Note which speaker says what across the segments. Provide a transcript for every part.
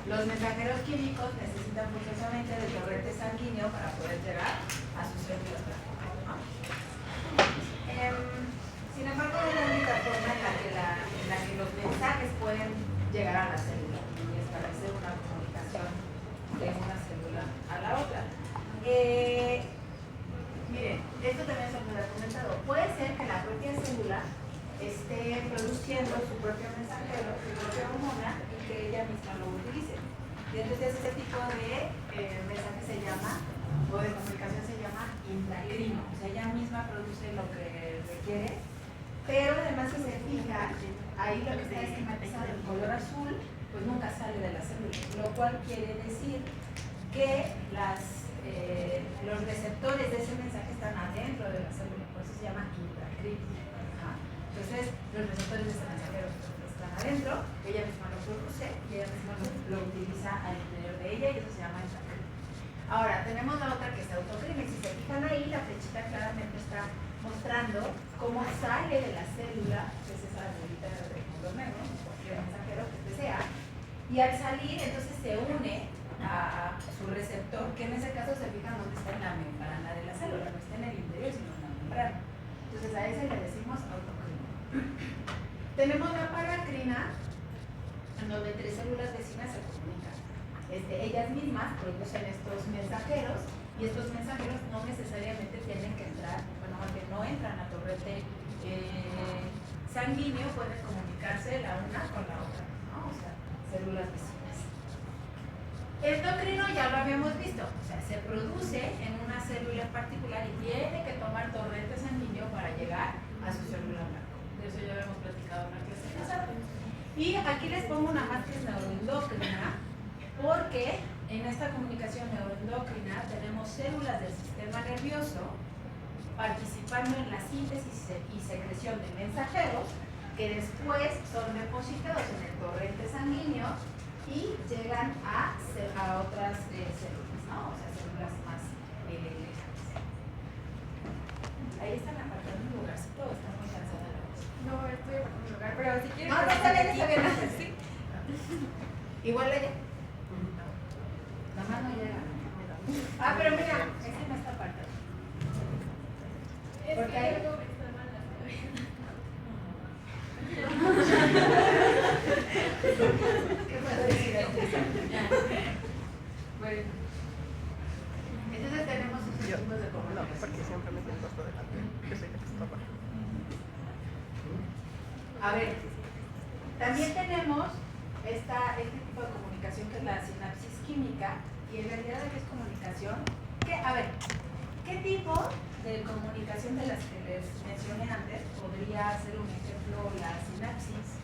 Speaker 1: Los mensajeros químicos necesitan forzosamente del torrente sanguíneo para poder llegar a sus células. Sin embargo, hay una única forma en la que los mensajes pueden llegar a la célula y establecer una comunicación de una célula a la otra. Miren, esto también se me ha comentado. Puede ser que la propia célula esté produciendo su propio mensajero, su propia hormona, y que ella misma lo utilice. Y entonces ese tipo de mensaje se llama, o de comunicación se llama intracrino. O sea, ella misma produce lo que requiere, pero además si se fija, ahí lo que está esquematizado en color azul, pues nunca sale de la célula, lo cual quiere decir que los receptores de ese mensaje están adentro de la célula, por eso se llama intracrino. Entonces, los receptores de este mensajero están adentro, ella misma lo produce y ella misma lo utiliza al interior de ella y eso se llama intracrino. Ahora, tenemos la otra que es autocrino y si se fijan ahí, la flechita claramente está mostrando cómo sale de la célula, que es esa bolita de color negro, cualquier mensajero que sea, y al salir entonces se une a su receptor, que en ese caso se fijan donde está en la membrana de la célula, no está en el interior sino en la membrana. Entonces a ese le decimos autocrino. Tenemos la paracrina, en donde tres células vecinas se comunican. Ellas mismas producen estos mensajeros y estos mensajeros no necesariamente tienen que entrar, bueno, aunque no entran a torrente sanguíneo, pueden comunicarse la una con la otra, ¿no? O sea, células vecinas. Endocrino ya lo habíamos visto, o sea, se produce en una célula en particular y tiene que tomar torrente sanguíneo para llegar a su célula blanco. De eso ya habíamos platicado en la clase pasada. Y aquí les pongo una más que es neuroendocrina, porque en esta comunicación neuroendocrina tenemos células del sistema nervioso participando en la síntesis y secreción de mensajeros que después son depositados en el torrente sanguíneo y llegan a otras células, ¿no? O sea, células más lejanas. Ahí están apartando un lugarcito, están muy cansadas de la voz.
Speaker 2: No, estoy en un lugar, pero si quieres...
Speaker 1: No, está bien, sí. Igual ella. Nada más no llega. Ah, pero mira, ese no está apartado.
Speaker 2: Es
Speaker 1: Porque
Speaker 2: que
Speaker 1: hay...
Speaker 2: algo me está mal la cabeza.
Speaker 1: ¿Qué puedo decir? Bueno. Entonces tenemos sus tipos de comunicación.
Speaker 3: No, porque siempre me siento hasta delante. Yo soy la que está abajo.
Speaker 1: A ver, también tenemos este tipo de comunicación que es la sinapsis química, y en realidad ¿qué es comunicación? A ver, ¿qué tipo de comunicación de las que les mencioné antes podría ser un ejemplo la sinapsis?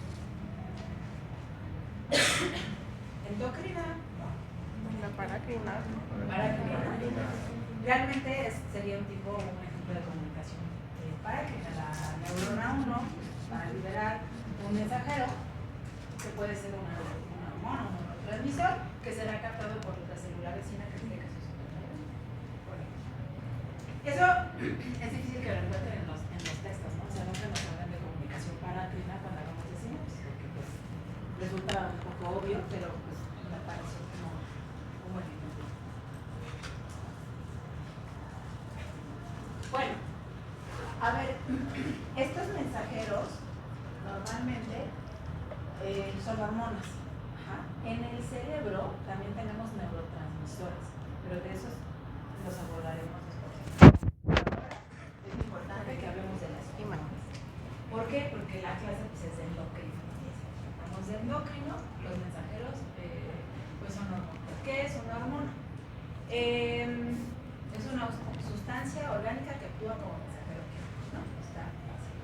Speaker 1: Endocrina.
Speaker 3: La paracrina.
Speaker 1: Paracrina. Realmente sería un ejemplo de comunicación paracrina. La neurona 1 para liberar un mensajero que puede ser una hormona, un neurotransmisor que será captado por otra célula vecina que en este caso es una neurona. Eso es difícil que lo encuentren en los textos, ¿no? O sea, nunca nos hablan de comunicación paracrina cuando hablamos de sinapsis, porque pues resulta un poco obvio, pero pues me pareció como un buen ejemplo. Bueno, a ver, estos mensajeros normalmente son hormonas. Ajá. En el cerebro también tenemos neurotransmisores, pero de esos los abordaremos después. Ahora es importante que hablemos de las hormonas. ¿Por qué? Porque la clase pues, es de endocrino. Hablamos de endocrino, los mensajeros pues son hormonas. ¿Qué es una hormona? Es una sustancia orgánica que actúa como mensajero químico, ¿no? Está fácil.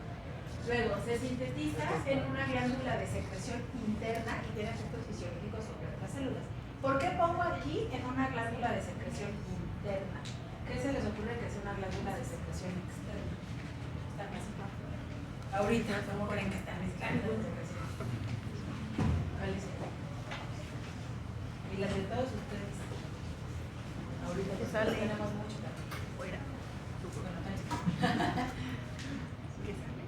Speaker 1: Luego, se sintetiza en una glándula de secreción interna y tiene efectos fisiológicos sobre otras células. ¿Por qué pongo aquí en una glándula de secreción interna? ¿Qué se les ocurre que es una glándula de secreción externa? Está más fácil. Ahorita, ¿cómo creen que están mis glándulas de secreción? ¿Cuál es? Y las de todos ustedes. Ahorita
Speaker 3: Que sale.
Speaker 1: tenemos mucho también.
Speaker 3: Fuera.
Speaker 1: Bueno,
Speaker 3: ¿Qué sale?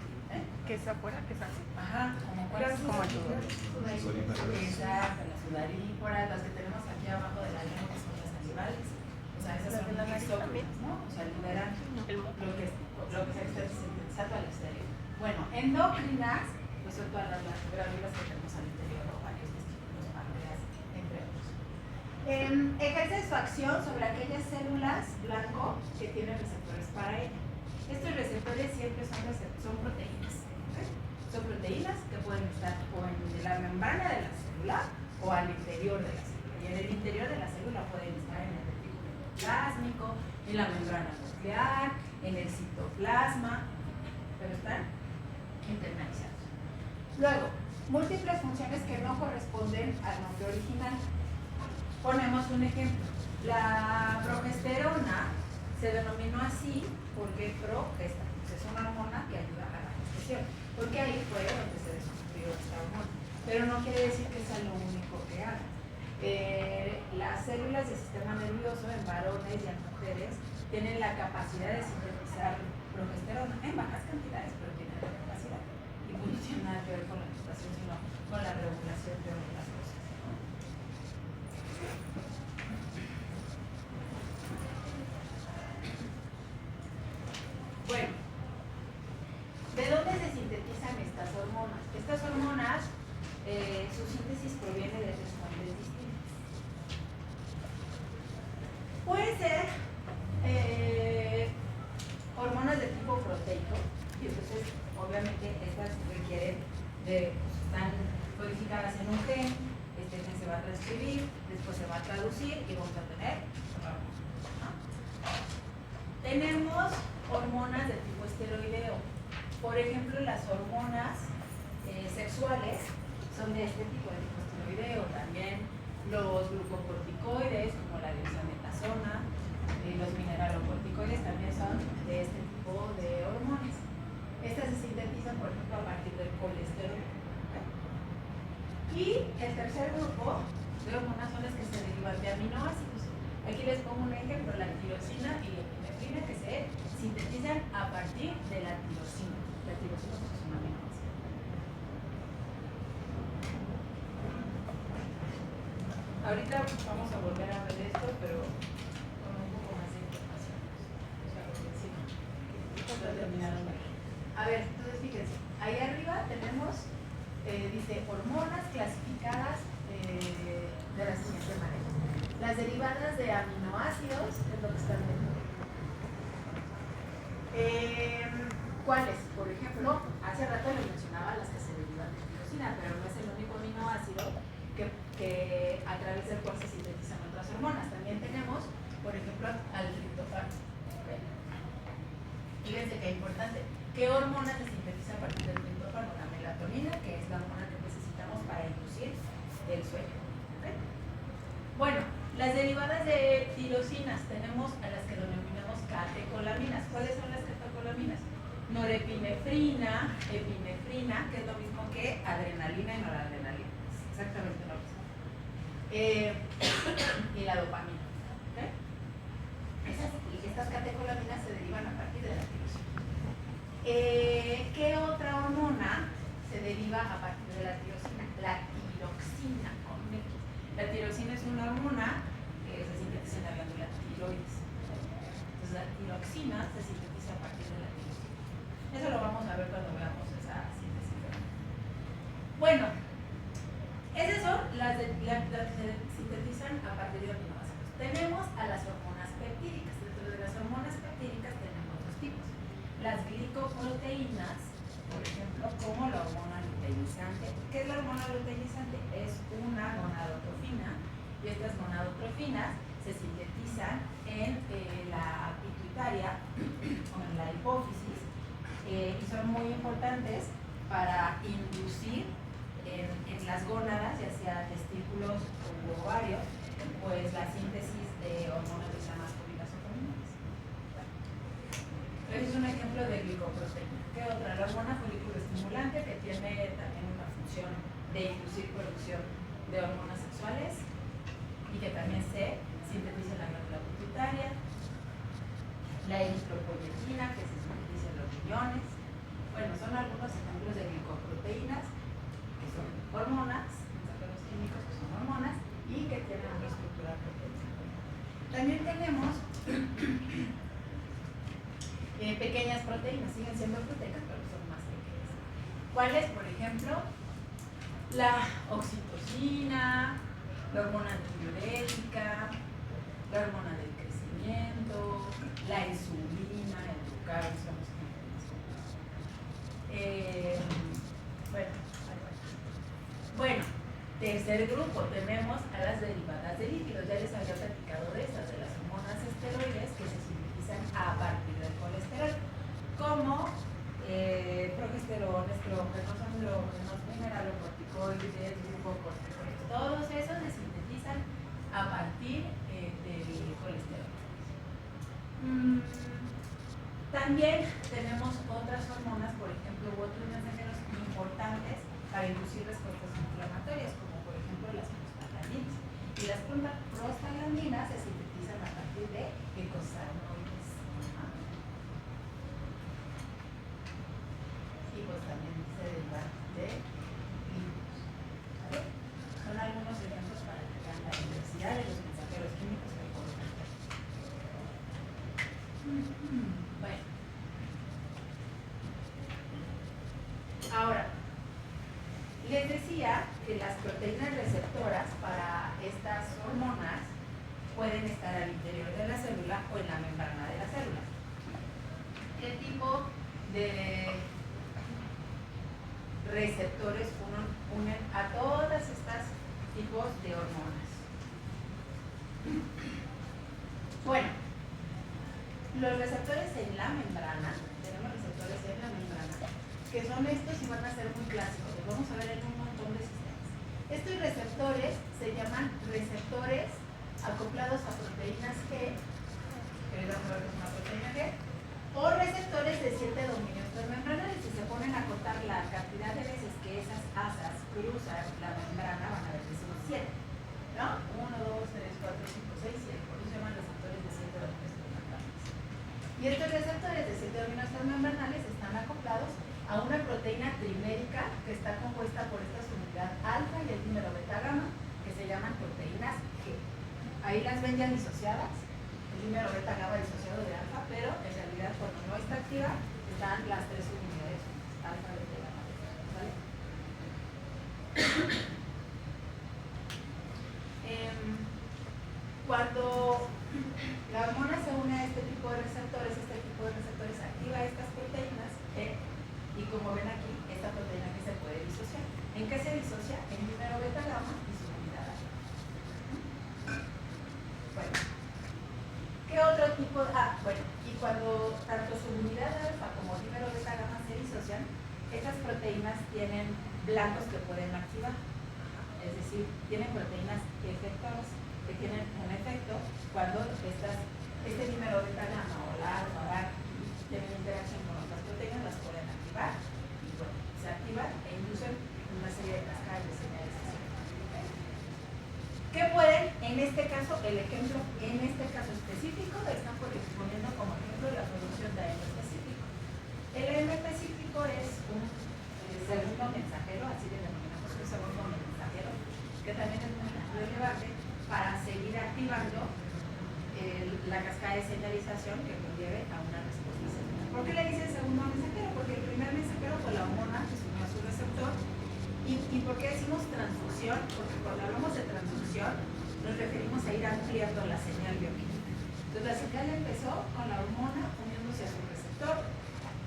Speaker 3: ¿Qué es afuera? ¿Qué sale?
Speaker 1: ajá, como
Speaker 3: Como ayuda.
Speaker 1: Exacto, las sudaríporas, las que tenemos aquí abajo de la lengua, que son las salivales. O sea, esas son las exócrinas, ¿no? O sea, liberan lo que se está sintetizando al exterior. Bueno, endocrinas, pues son todas las glándulas que tenemos al interior, ovarios, testículos, páncreas, entre otros. Ejerce su acción sobre aquellas células blanco que tienen receptores para ella. Estos receptores siempre son proteínas. Son proteínas que pueden estar o en la membrana de la célula o al interior de la célula. Y en el interior de la célula pueden estar en el retículo endoplásmico, en la membrana nuclear, en el citoplasma, pero están internalizados. Luego, múltiples funciones que no corresponden al nombre original. Ponemos un ejemplo. La progesterona se denominó así porque progesta, pues es una hormona que ayuda a la gestación, porque ahí fue donde se descubrió esta hormona. Pero no quiere decir que sea lo único que haga. Las células del sistema nervioso en varones y en mujeres tienen la capacidad de sintetizar progesterona en bajas cantidades, pero tienen la capacidad. Y pues no tiene nada que ver con la gestación, sino con la regulación de otras cosas. Bueno, ¿de dónde se sintetizan estas hormonas? Estas hormonas, su síntesis proviene de tres fuentes distintas. Puede ser hormonas de tipo proteico, y entonces obviamente estas requieren están codificadas en un gen, este gen se va a transcribir, después se va a traducir y vamos a tener hormonas, ¿no? Tenemos hormonas de tipo esteroideo. Por ejemplo, las hormonas sexuales son de este tipo esteroideo. También los glucocorticoides, como la dexametasona, los mineralocorticoides también son de este tipo de hormonas. Estas se sintetizan, por ejemplo, a partir del colesterol. Y el tercer grupo de hormonas son las que se derivan de aminoácidos. Aquí les pongo un ejemplo, la tiroxina y la epinefrina, que se sintetizan a partir de la tirosina. La tirosina es un aminoácido. Ahorita vamos a volver a ver esto, pero con un poco más de información. O sea, lo que sí, lo terminaron de ver. A ver, entonces fíjense, ahí arriba tenemos, dice, hormonas clasificadas de la siguiente manera. Las derivadas de aminoácidos es lo que están viendo. ¿Cuáles? Por ejemplo, hace rato les mencionaba las que se derivan de tirosina, pero no es el único aminoácido que a través del cual se sintetizan otras hormonas. También tenemos, por ejemplo, al triptófano. ¿Okay? Fíjense qué importante. ¿Qué hormona se sintetiza a partir del triptófano? La melatonina, que es la hormona que necesitamos para inducir el sueño. ¿Okay? Bueno, las derivadas de tirosinas tenemos a las que denominamos catecolaminas. ¿Cuáles son las catecolaminas? Norepinefrina, epinefrina, que es lo mismo que adrenalina y noradrenalina. Es exactamente lo mismo. Y la dopamina. ¿Okay? Estas catecolaminas se derivan a partir de la tirosina. ¿Qué otra hormona se deriva a partir de la tirosina? La tiroxina con X. La tiroxina es una hormona que se sintetiza en la glándula tiroides. Entonces la tiroxina se sintetiza a partir de la tirosina. Eso lo vamos a ver cuando veamos esa síntesis. Bueno, esas son las que se sintetizan a partir de aminoácidos. Tenemos a las hormonas peptídicas. Dentro de las hormonas peptídicas tenemos dos tipos. Las glicoproteínas, por ejemplo, como la hormona luteinizante. ¿Qué es la hormona luteinizante? Es una gonadotrofina, y estas gonadotrofinas se sintetizan en la pituitaria o en la hipófisis, y son muy importantes para inducir en las gónadas, ya sea testículos o ovarios, pues la síntesis de hormonas que se llaman masculinas o femeninas. Este es un ejemplo de glicoproteína. ¿Qué otra? La hormona folículo-estimulante, que tiene también una función de inducir producción de hormonas sexuales y que también se sintetiza en la glándula pituitaria. La eritropoyetina, que se sintetiza en los riñones. Bueno, son algunos ejemplos de glicoproteínas. son hormonas, mensajeros químicos que son hormonas y que tienen una estructura proteica. También tenemos pequeñas proteínas, siguen siendo proteicas, pero son más pequeñas. ¿Cuáles? Por ejemplo, la oxitocina, la hormona antidiurética, la hormona del crecimiento, la insulina, el glucagón, son los bueno, tercer grupo, tenemos a las derivadas de lípidos. Ya les había platicado de estas, de las hormonas esteroides que se sintetizan a partir del colesterol, como progesterona, estrógenos, andrógenos, mineralocorticoides, glucocorticoides. Todos esos se sintetizan a partir del colesterol. También tenemos otras hormonas, por ejemplo, u otros mensajeros importantes para inducir respuestas inflamatorias, como por ejemplo las prostaglandinas. Y las prostaglandinas se sintetizan a partir de icosanoides. Y pues también se derivan de lípidos. ¿Vale? Son algunos ejemplos para que vean la diversidad de los mensajeros químicos que podemos tener. Bueno. Ahora, les decía que las proteínas receptoras para estas hormonas pueden estar al interior de la célula o en la membrana de la célula. ¿Qué tipo de receptores unen a todas estas tipos de hormonas? Bueno, los receptores en la membrana, tenemos receptores en la membrana, que son estos y van a ser muy clásicos, los vamos a ver en un montón de sistemas. Estos receptores se llaman receptores acoplados a proteínas G, que les vamos a ver que es una proteína G, o receptores de 7 dominios transmembranares, que se ponen a contar la cantidad de veces que esas asas cruzan la membrana, van a ver que son 7, ¿no? 1, 2, 3, 4, 5, 6, 7, por eso se llaman receptores de 7 dominios transmembranares. Y estos receptores de 7 dominios transmembranares están acoplados a una proteína trimérica que está compuesta por esta subunidad alfa y el dímero beta gamma, que se llaman proteínas G. Ahí las ven ya disociadas, el dímero beta gamma disociado de alfa, pero en realidad cuando no está activa están las tres unidades, alfa, beta y gamma. ¿Vale? Cuando la hormona se une a este tipo de receptores activa estas proteínas y como ven aquí, esta proteína que se puede disociar. ¿En qué se disocia? En dímero beta gamma y su unidad alfa. Bueno, ¿qué otro tipo? Bueno, y cuando tanto su unidad alfa como dímero beta gamma se disocian, estas proteínas tienen blancos que pueden activar. Es decir, tienen proteínas efectoras que tienen un efecto cuando este dímero beta gamma o la alfa tienen interacción con otras proteínas, las pueden activar y bueno, se activan e inducen una serie de cascadas de señalización. ¿Qué pueden? En este caso, el ejemplo, en este caso específico, están poniendo como ejemplo la producción de AMP específico. El AMP específico es un segundo mensajero, así le denominamos un segundo mensajero, que también es muy relevante para seguir activando la cascada de señalización que conlleve a una respuesta celular. ¿Por qué le dicen segundo mensajero? Porque el primer mensajero fue la hormona que se unió a su receptor. ¿Y por qué decimos transducción? Porque cuando hablamos de transducción nos referimos a ir ampliando la señal bioquímica. Entonces la señal empezó con la hormona uniéndose a su receptor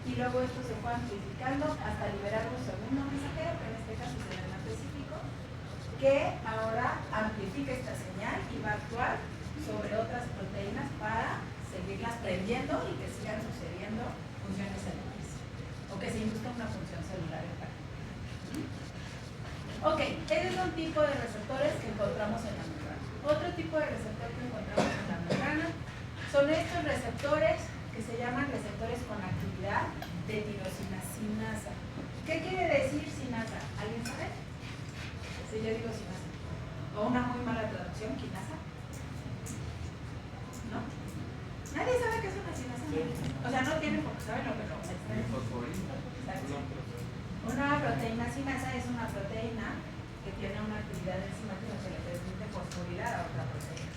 Speaker 1: y luego esto se fue amplificando hasta liberar un segundo mensajero, que en este caso es el AMP específico, que ahora amplifica esta señal y va a actuar sobre otras proteínas para seguirlas prendiendo y que sigan sucediendo funciones celulares o que se induzca una función celular en particular. Ok, ese es un tipo de receptores que encontramos en la membrana. Otro tipo de receptor que encontramos en la membrana son estos receptores que se llaman receptores con actividad de tirosinacinasa. ¿Qué quiere decir sinasa? ¿Alguien sabe? Si yo digo sinasa. O una muy mala traducción, quinasa. ¿No? Nadie sabe qué es una sinasa. O sea, no tienen porque saben lo que no. Exacto. Una proteína sinasa es una proteína que tiene una actividad enzimática que le permite fosforilar a otra proteína.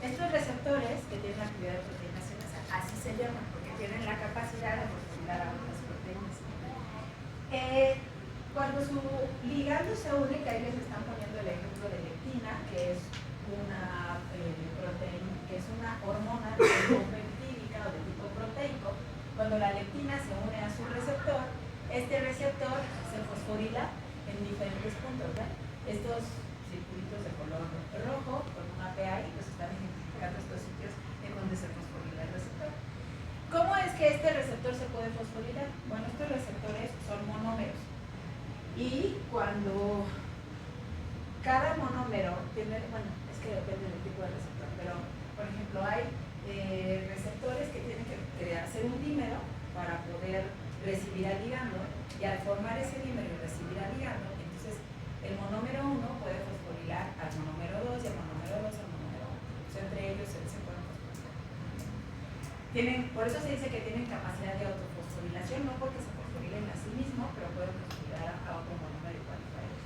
Speaker 1: Estos receptores que tienen la actividad de proteína sinasa, así se llaman, porque tienen la capacidad de fosforilar a otras proteínas. Cuando su ligando se une, que ahí les están poniendo el ejemplo de lectina, que es una proteína, que es una hormona de tipo peptídica o de tipo proteico. Cuando la lectina se une a su receptor, este receptor se fosforila en diferentes puntos, ¿verdad? Estos circulitos de color rojo con una P ahí, pues están identificando estos sitios en donde se fosforila el receptor. ¿Cómo es que este receptor se puede fosforilar? Bueno, estos receptores son monómeros. Y cuando cada monómero tiene, bueno, es que depende del tipo de receptor, pero por ejemplo hay receptores que tienen que hacer un dímero para poder recibir al ligando, y al formar ese dímero y recibir al ligando, entonces el monómero 1 puede fosforilar al monómero 2 y al monómero 2 al monómero 1. O sea, entre ellos se pueden fosforilar. Por eso se dice que tienen capacidad de autofosforilación, no porque se fosforilen a sí mismos, pero pueden fosforilar a otro monómero igual a ellos.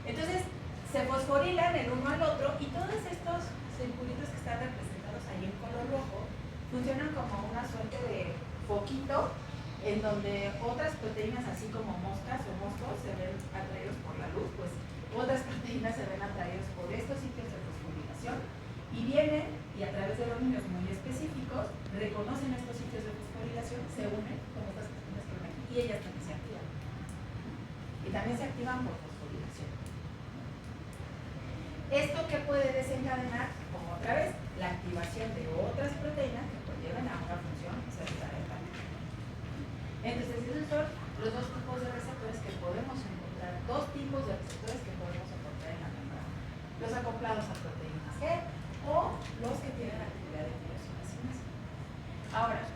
Speaker 1: Entonces, se fosforilan el uno al otro, y todos estos circulitos que están representados ahí en color rojo funcionan como una suerte de foquito en donde otras proteínas, así como moscas o moscos, se ven atraídos por la luz, pues otras proteínas se ven atraídos por estos sitios de fosforilación y vienen y a través de dominios muy específicos reconocen estos sitios de fosforilación, se unen con otras proteínas que ven y ellas también se activan. Y también se activan por fosforilación. ¿Esto qué puede desencadenar? Como otra vez, la activación de otras proteínas que conllevan a una función celular en la. Entonces, esos son los dos tipos de receptores que podemos encontrar, dos tipos de receptores que podemos encontrar en la membrana. Los acoplados a proteínas G o los que tienen actividad de tirosina sinasa. Ahora,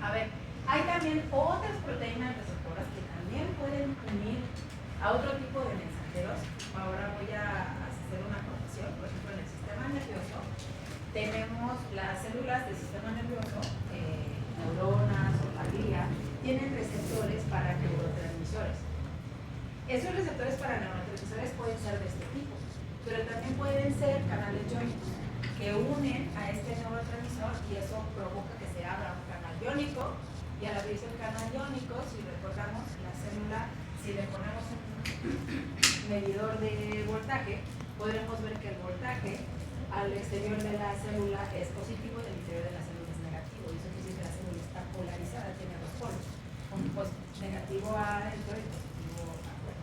Speaker 1: a ver, hay también otras proteínas receptoras que también pueden unir a otro tipo de mensajeros. Ahora voy a hacer una confesión. Por ejemplo, en el sistema nervioso tenemos las células del sistema nervioso, neuronas o la glía, tienen receptores para neurotransmisores. Esos receptores para neurotransmisores pueden ser de este tipo, pero también pueden ser canales iónicos que unen a este neurotransmisor y eso provoca que se abra un canal iónico, y al abrirse el canal iónico, si recordamos la célula, si le ponemos un medidor de voltaje, podremos ver que el voltaje al exterior de la célula es positivo y al interior de la célula es negativo, y eso quiere decir que la célula está polarizada, tiene dos polos, un negativo adentro y positivo afuera.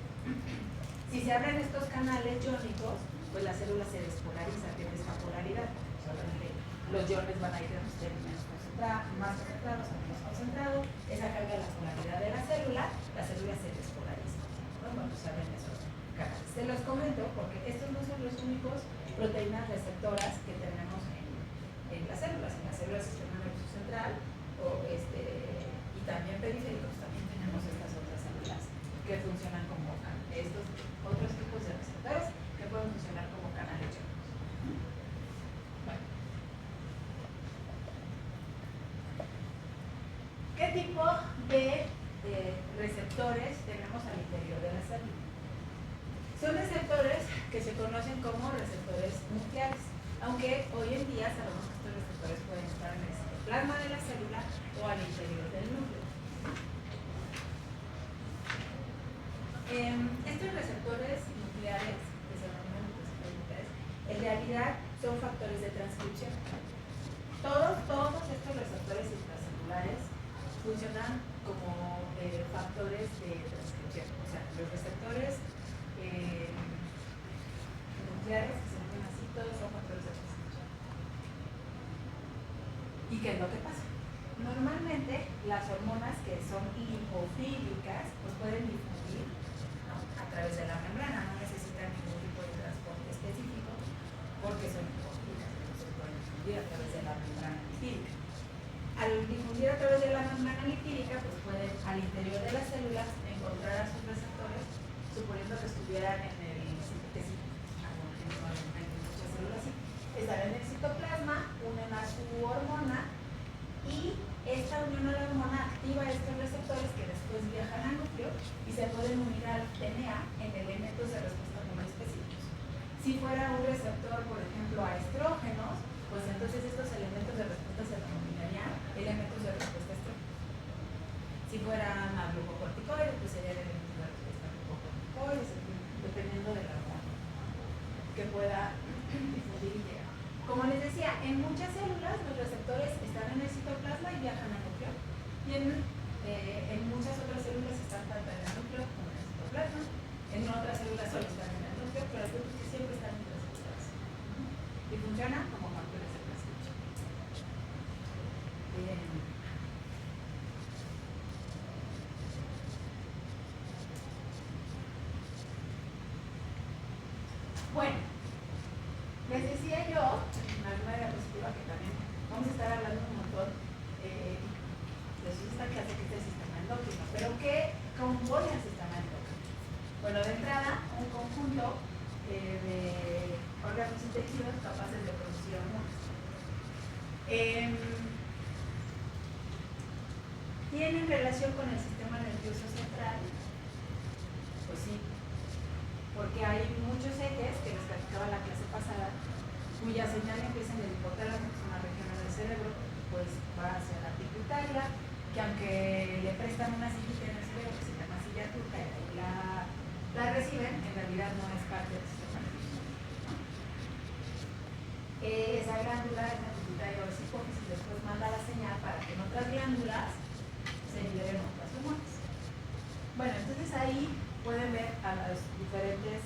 Speaker 1: Si se abren estos canales iónicos, pues la célula se despolariza, tiene esta polaridad. Solamente los iones van a ir más concentrados a menos concentrados, esa cambia la polaridad de la célula se despolariza, ¿no? Cuando se abren esos canales. Se los comento porque estos no son los únicos proteínas receptoras que tenemos en las células. En las células del sistema nervioso central y también periféricos también tenemos estas otras células que funcionan como estos otros tipos de receptores que pueden funcionar como canales iónicos. Bueno. ¿Qué tipo de receptores tenemos al interior de la célula? Son receptores que se conocen como receptores nucleares, aunque hoy en día sabemos que estos receptores pueden estar en el citoplasma de la célula o al interior del núcleo. Estos receptores nucleares, que se denominan receptores nucleares, en realidad son factores de transcripción. Todos estos receptores intracelulares funcionan como factores de transcripción. O sea, los receptores nucleares, que se llaman así, todos son factores de transcripción. ¿Y qué es lo que pasa? Normalmente las hormonas que son lipofílicas pues pueden difundir, ¿no?, a través de la membrana, no necesitan ningún tipo de transporte específico, porque son hipófitas, no se pueden difundir a través de la membrana lipídica. Al difundir a través de la membrana lipídica, pues pueden al interior de las células encontrar a sus receptores, suponiendo que estuvieran en el citoplasma, en muchas células sí, están en el citoplasma, unen a su hormona y esta unión a la hormona activa estos receptores que después viajan al núcleo y se pueden unir al DNA en elementos de respuesta muy específicos. Si fuera un receptor, por ejemplo, a estrógenos, pues entonces estos elementos de respuesta se denominarían elementos de respuesta estrógena. Si fueran a glucocorticoides, pues serían elementos de respuesta glucocorticoides, dependiendo de la hormona que pueda difundir y llegar. Como les decía, en muchas células los receptores están en el citoplasma y viajan al núcleo, y en muchas otras células están tanto en el núcleo como en el citoplasma. En otras células solo están en el núcleo, pero el punto es que siempre están en receptores. Y funcionan como factores de transcripción. Bien. Bueno, les decía yo, en alguna diapositiva que también vamos a estar hablando un montón de esta clase que es el sistema endocrino, pero ¿qué compone el sistema endocrino? Bueno, de entrada, un conjunto de órganos y tejidos capaces de producir hormonas. ¿Tienen relación con el sistema nervioso central? Pues sí, porque hay muchos ejes que les platicaba la clase pasada, cuya señal empieza en el hipotálamo, que es una región del cerebro, pues va hacia la pituitaria, que aunque le prestan una sillita en el cerebro que se llama silla turca y ahí la reciben, en realidad no es parte del sistema nervioso. Esa glándula, esa pituitaria o esa hipófisis, después manda la señal para que en otras glándulas se liberen otras hormonas. Bueno, entonces ahí pueden ver a los diferentes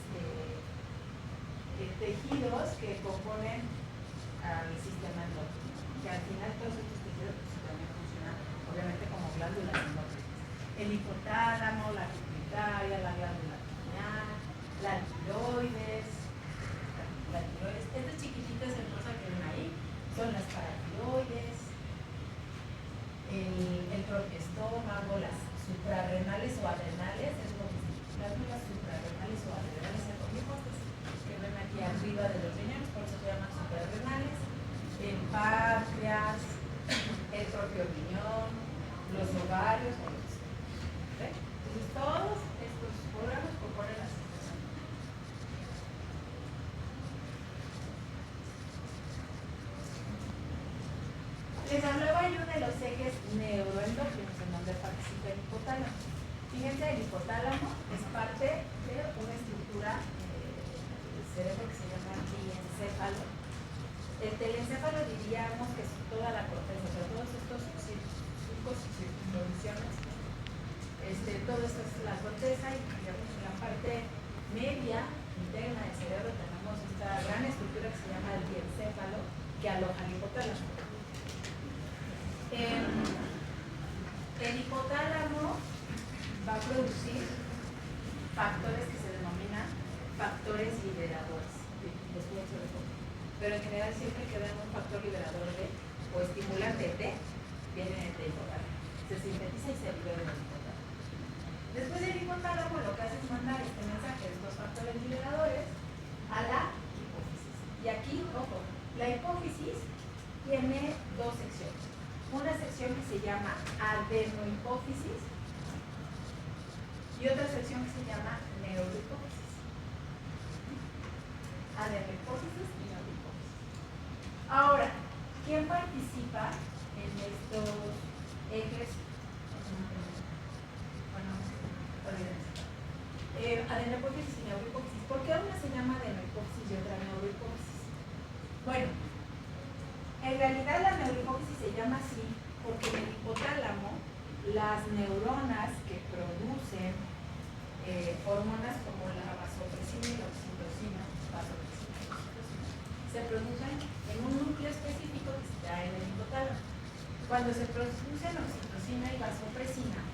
Speaker 1: tejidos que componen al sistema endocrino, que al final todos estos tejidos pues, también funcionan obviamente como glándulas endócrinas. El hipotálamo, la pituitaria, la glándula pineal, la tiroides, estos chiquititos en rosa que ven ahí son las paratiroides, el propio estómago, las suprarrenales o adrenales, es lo que glándulas suprarrenales o adrenales que ven aquí arriba de los riñones, por eso se llaman suprarrenales, el páncreas, el propio riñón, los ovarios, ¿okay? Entonces todos estos órganos componen la sistema. Les hablaba yo de los ejes neuroendocrinos en donde participa el hipotálamo. Fíjense, el hipotálamo es parte de una estructura del cerebro que se llama telencéfalo. El telencéfalo diríamos que es toda la corteza, o sea, todos estos surcos y circunvoluciones, todo esto es la corteza y digamos en la parte media interna del cerebro tenemos esta gran estructura que se llama el diencéfalo que aloja el hipotálamo. El hipotálamo va a producir factores que se denominan factores liberadores. Pero en general siempre que ven un factor liberador D o estimulante D, viene del hipotálamo. Se sintetiza y se libera del hipotálamo. Después del hipotálamo lo que hace es mandar este mensaje de estos factores liberadores a la hipófisis. Y aquí, ojo, la hipófisis tiene dos secciones. Una sección que se llama adenohipófisis y otra sección que se llama neurohipófisis. Adenohipófisis y neurohipófisis. Ahora, ¿quién participa en estos ejes? Bueno, olvídense. Adenohipófisis y neurohipófisis. ¿Por qué una se llama adenohipófisis y otra neurohipófisis? Bueno, en realidad la neurohipófisis se llama así porque en el hipotálamo las neuronas que producen hormonas como la vasopresina y la oxitocina, se producen en un núcleo específico que está en el hipotálamo. Cuando se producen oxitocina y vasopresina,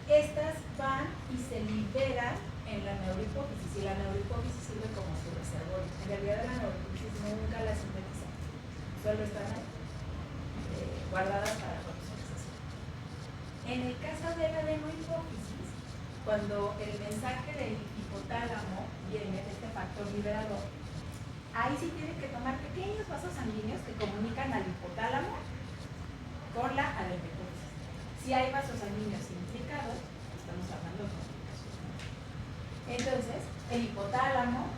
Speaker 1: estas van y se liberan en la neurohipófisis, y la neurohipófisis sirve como su reservorio. En realidad la neurohipófisis nunca la sintetiza, solo están ahí, guardadas para cuando se necesitan. En el caso de la adenohipófisis, cuando el mensaje del hipotálamo viene de este factor liberador, ahí sí tienen que tomar pequeños vasos sanguíneos que comunican al hipotálamo con la adenohipófisis. Si hay vasos sanguíneos implicados, estamos hablando de complicaciones. Entonces, el hipotálamo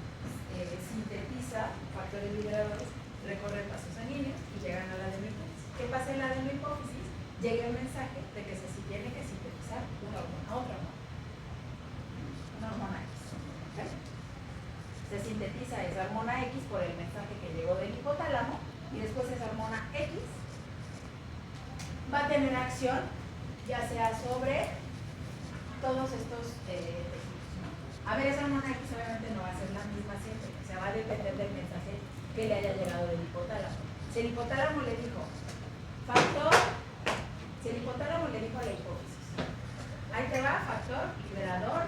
Speaker 1: sintetiza factores liberadores, recorren vasos sanguíneos y llegan a la adenohipófisis. ¿Qué pasa en la adenohipófisis? Llega un mensaje de que se tiene que sintetizar una hormona, otra hormona. Una hormona X. ¿Okay? Se sintetiza esa hormona X por el mensaje que llegó del hipotálamo y después esa hormona X va a tener acción ya sea sobre todos estos tejidos, ¿no? A ver, esa hormona X obviamente no va a ser la misma siempre, o sea, va a depender del mensaje que le haya llegado del hipotálamo. Si el hipotálamo le dijo factor, si el hipotálamo le dijo a la hipófisis, ahí te va factor liberador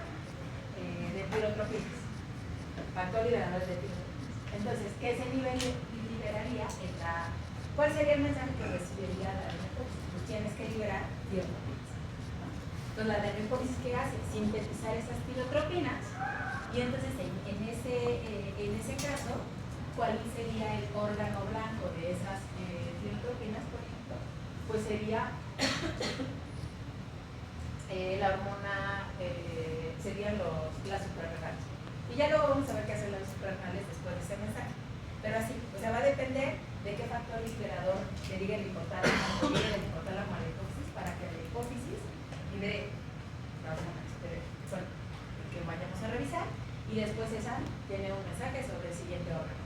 Speaker 1: de tirotropinas, factor liberador de tirotropinas. Entonces, ¿qué se liberaría en la... ¿Cuál sería el mensaje que recibiría la adenohipófisis? Pues tienes que liberar tirotropinas, ¿no? Entonces, la adenohipófisis, ¿qué hace? Sintetizar esas tirotropinas y entonces en ese caso, ¿cuál sería el órgano blanco de esas tirotropinas, por ejemplo? Pues sería la hormona, serían las suprarrenales. Y ya luego vamos a ver qué hacen las suprarrenales después de ese mensaje. Pero así, o sea, va a depender de qué factor liberador le diga el hipotálamo a la hipófisis para que la hipófisis libere la hormona que vayamos a revisar y después esa tiene un mensaje sobre el siguiente órgano.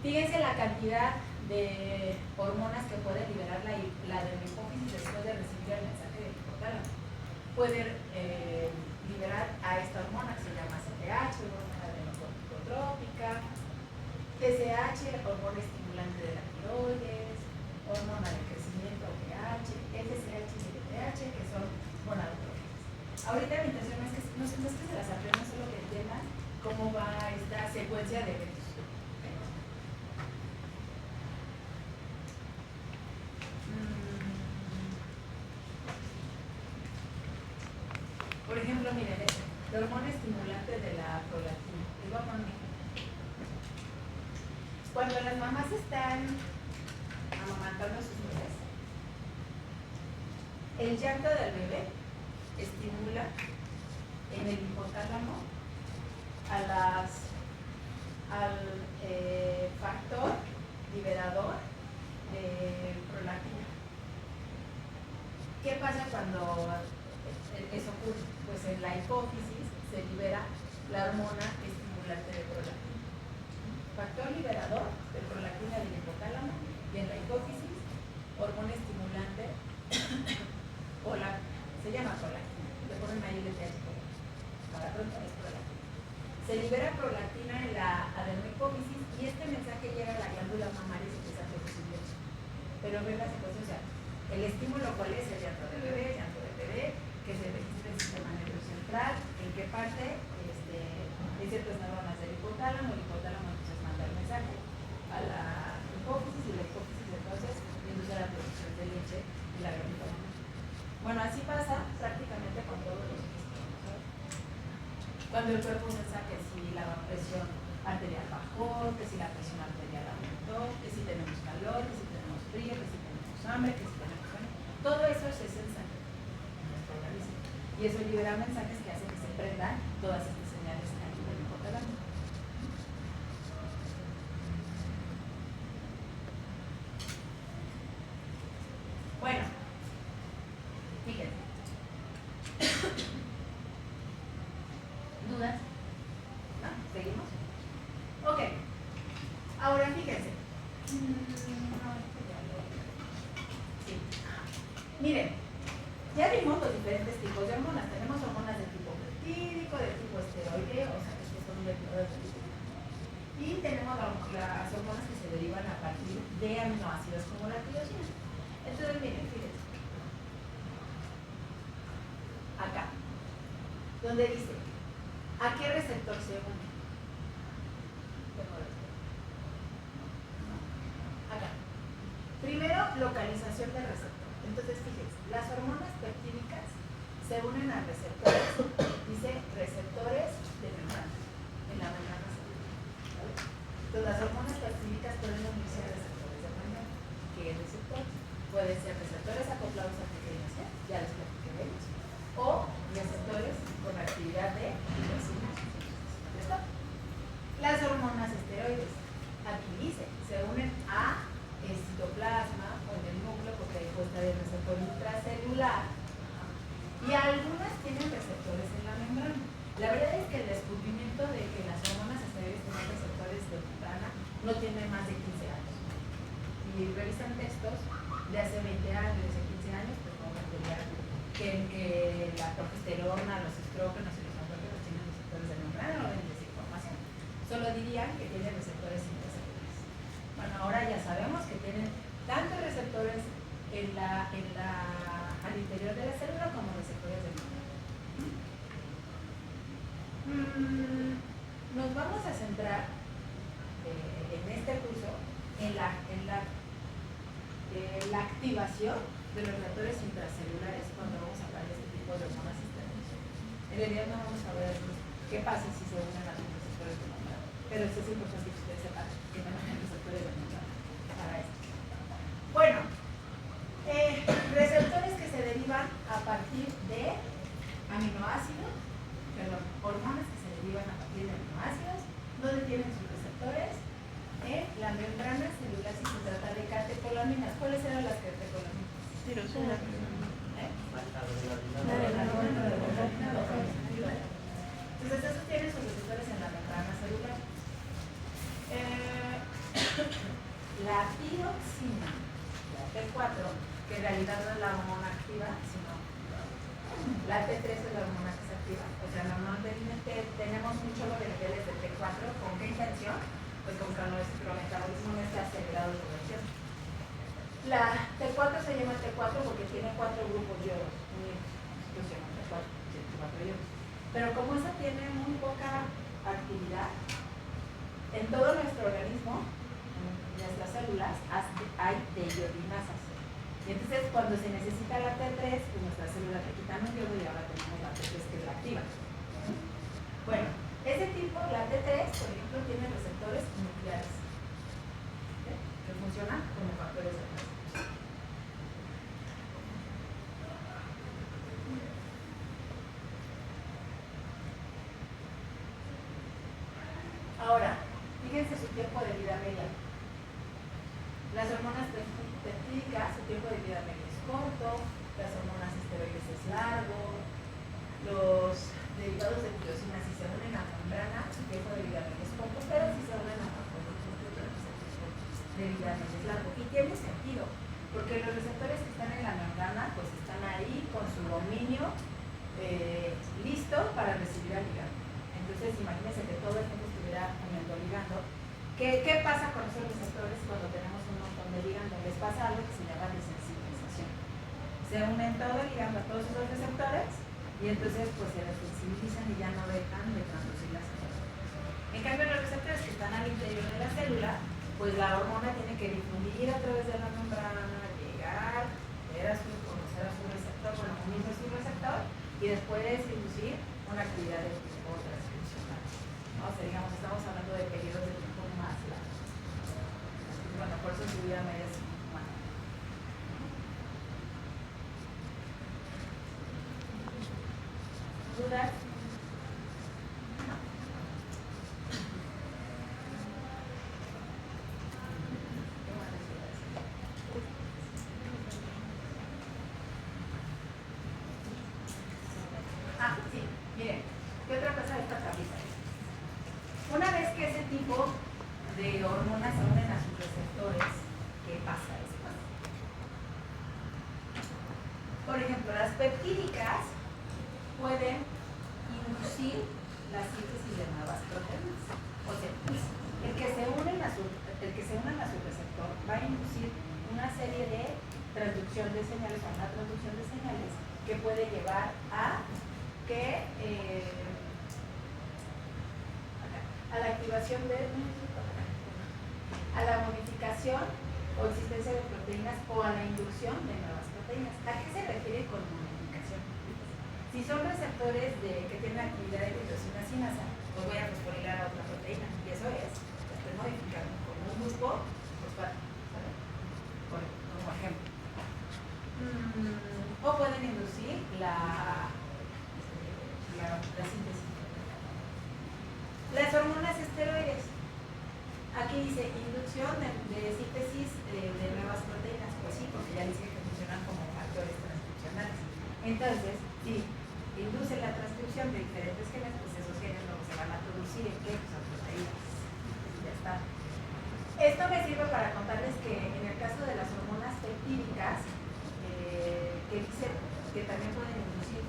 Speaker 1: Fíjense la cantidad de hormonas que puede liberar la adenohipófisis después de recibir el mensaje del hipotálamo. Puede liberar a esta hormona que se llama CTH, hormona adenocorticotrópica, TSH, hormona estimulante de la tiroides, hormona de crecimiento OPH, FSH y LTH, que son gonadotróficas. Ahorita mi intención es que no es que se las aprendan, solo que entiendan cómo va esta secuencia de eventos. Por ejemplo, miren, la hormona estimulante de la prolactina. Les voy a poner un ejemplo. Cuando las mamás están amamantando a sus bebés, el llanto del bebé estimula en el hipotálamo al factor liberador de prolactina. ¿Qué pasa cuando eso ocurre? Pues en la hipófisis se libera la hormona estimulante de prolactina. Factor liberador de prolactina del hipotálamo y en la hipófisis hormona estimulante se llama prolactina, le ponen ahí LTH para pronto es prolactina. Se libera prolactina en la adenohipófisis y este mensaje llega a la glándula mamaria y se empieza a producir leche. Pero ven la secuencia, o sea, el estímulo cuál es, el llanto del bebé, que se registra en el sistema nervioso central, en qué parte hay ciertas neuronas del hipotálamo, el hipotálamo entonces manda el mensaje a la hipófisis y la hipófisis entonces induce a la producción de leche y la glándula mamaria. Bueno, así pasa prácticamente con todos los sistemas, ¿sabes? Cuando el cuerpo piensa que si la presión arterial bajó, que si la presión arterial aumentó, que si tenemos calor, que si tenemos frío, que si tenemos hambre, que si tenemos sueño, todo eso se sensa en nuestro organismo. Y eso libera mensajes que hacen que se prendan todas estas señales a nivel hipotálamo. Bueno, fíjense. ¿Dudas? ¿No? ¿Seguimos? Ok. Ahora fíjense. Sí. Miren, ya vimos los diferentes tipos de hormonas. Tenemos hormonas de tipo peptídico, de tipo esteroideo, o sea, que son reguladores de tipo. Y tenemos las hormonas que se derivan a partir de aminoácidos como la tirosina. Entonces, miren, fíjense. Acá. donde dice, ¿a qué receptor se une? Acá. Primero, localización del receptor. Entonces, fíjense, las hormonas peptídicas se unen a receptores, dice receptores de membrana, en la membrana celular. ¿Vale? Entonces, las hormonas peptídicas pueden unirse a receptores de membrana. ¿Qué receptores? Pueden ser receptores acoplados a proteínas, ya les platiqué de ellos, o receptores con actividad de liposina. ¿Listo? Las hormonas esteroides, aquí dice, se unen a el citoplasma o en el núcleo, porque ahí puede estar el receptor intracelular, y algunas tienen receptores en la membrana. La verdad es que el descubrimiento de que las hormonas esteroides tienen receptores de membrana no tiene más de 15 años. Y revisan textos de hace 20 años, de hace 15 años, pues no material que la progesterona, los estrógenos y los andrógenos tienen receptores de membrana, no ven desinformación. Solo dirían que tienen receptores intracelulares. Bueno, ahora ya sabemos que tienen tanto receptores al interior de la célula como receptores de membrana. Nos vamos a centrar en este curso en la activación de los receptores intracelulares cuando vamos a hablar de este tipo de hormonas esteroides. En realidad no vamos a ver qué pasa si se unen a los receptores de membrana, pero esto es importante que ustedes sepan que tenemos receptores de membrana para esto. Bueno, receptores que se derivan a partir de aminoácidos, perdón, hormonas que se derivan a partir de aminoácidos, donde tienen sus receptores en la membrana celular si se trata de catecolaminas. ¿Cuáles eran las catecolaminas?
Speaker 3: Tirosina.
Speaker 1: Entonces esos tienen sus receptores en la membrana celular. La tiroxina, la T4, que en realidad no es la hormona activa, sino la T3 es la hormona que se activa. O sea, normalmente tenemos muchos los niveles de T4. ¿Con qué intención? Pues con que nuestro metabolismo no esté acelerado de conversión. La T4 se llama T4 porque tiene 4 grupos iodos unidos. Entonces se llama T4, tiene 4 iodos. Pero como esa tiene muy poca actividad, en todo nuestro organismo, en nuestras células, hay deiodinasas. Y entonces cuando se necesita la T3, pues nuestras células le quitan un yodo y ahora tenemos la T3 que la activa. Bueno, ese tipo, la T3, por ejemplo, tiene receptores nucleares, ¿sí? Que funcionan como factores de transcripción. Ahora, fíjense su tiempo de vida media. Las hormonas peptídicas, su tiempo de vida media es corto, las hormonas esteroides es largo, los derivados de tirosina si se unen a membrana, su tiempo de vida media es corto, pero si se unen a de vida media es largo. Y tiene sentido, porque los receptores que están en la membrana, pues están ahí con su dominio listo para recibir al ligando. Entonces, imagínense que todo el tiempo estuviera uniendo ligando. ¿Qué pasa con esos receptores cuando tenemos un montón de ligando? Les pasa algo que se llama desensibilización. Se unen todo el ligando a todos esos receptores y entonces pues se desensibilizan y ya no dejan de transducir las células. En cambio, los receptores que están al interior de la célula, pues la hormona tiene que difundir a través de la membrana, llegar, conocer a su receptor, bueno, unirse a su receptor y después inducir una actividad de tipo transcripcional. O sea, digamos, estamos hablando de periodos de tiempo más largos. Bueno, por eso su vida media es humana. ¿Dudas? Sí, miren, ¿qué otra cosa de esta tablita? Una vez que ese tipo de hormonas se unen a sus receptores, ¿qué pasa después? Por ejemplo, las peptídicas pueden inducir la síntesis de nuevas proteínas. O sea, el que se unen a su receptor va a inducir una serie de transducción de señales o una transducción de señales que puede llevar a que a la activación de, a la modificación o existencia de proteínas o a la inducción de nuevas proteínas. ¿A qué se refiere con modificación? Si son receptores que tienen actividad de tirosina sinasa, pues voy a fosforilar a otra proteína, y eso es, estoy modificando con un grupo fosfato, ¿sabes? Como ejemplo. O pueden inducir la síntesis. Las hormonas esteroides. Aquí dice inducción de síntesis de nuevas proteínas. Pues sí, porque ya dice que funcionan como factores transcripcionales. Entonces, si induce la transcripción de diferentes genes, pues esos genes luego se van a producir en qué? Pues en proteínas. Ya está. Esto me sirve para contarles que en el caso de las hormonas peptídicas, que dice que también pueden inducir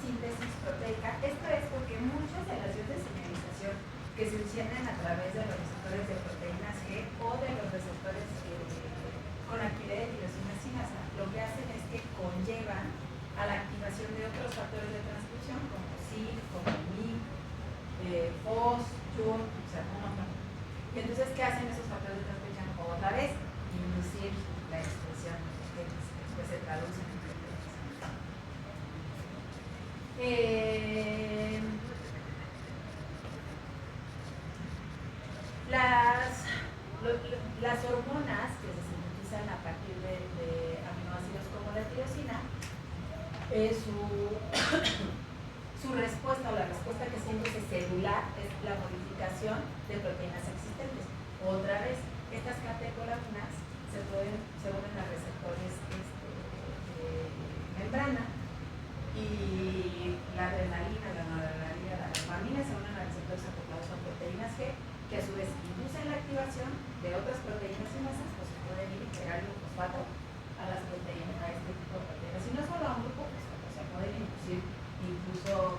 Speaker 1: síntesis proteica, esto es porque muchas de las vías de señalización que se encienden a través de los receptores de proteínas G o de los receptores con actividad de tirosina sinasa, lo que hacen es que conllevan a la activación de otros factores de transcripción como SIG, como MIG, FOS, JUN, o sea, un montón. Y entonces, ¿qué hacen esos factores de transcripción? Otra vez, inducir la expresión que después se traduce en proteínas. Las hormonas que se sintetizan a partir de aminoácidos como la tirosina, su respuesta o la respuesta que se induce celular es la modificación de proteínas existentes. Otra vez, estas catecolaminas se unen a receptores de membrana, y la adrenalina, la noradrenalina, la dopamina se unen a receptores acoplados a proteínas G, que a su vez inducen la activación de otras proteínas sinasas, pues se pueden ir y pegar el fosfato a las proteínas, a este tipo de proteínas. Si no solo a un grupo, pues se pueden inducir incluso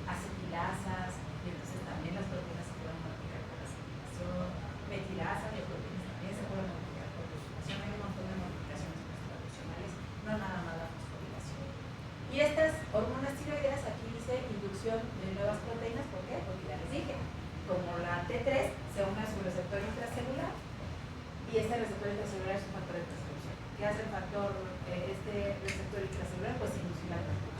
Speaker 1: acetilasas, y entonces también las proteínas se pueden modificar por acetilación, metilasas y proteínas también se pueden modificar por fosforilación. Hay un montón de modificaciones tradicionales, no nada más la fosforilación. Y estas hormonas tiroideas, aquí dice inducción de nuevas proteínas, ¿por qué? Porque ya les dije, como la T3 se une a su receptor intracelular, y este receptor intracelular es un factor de transcripción. ¿Qué hace el factor, este receptor intracelular? Pues inducir la transcripción.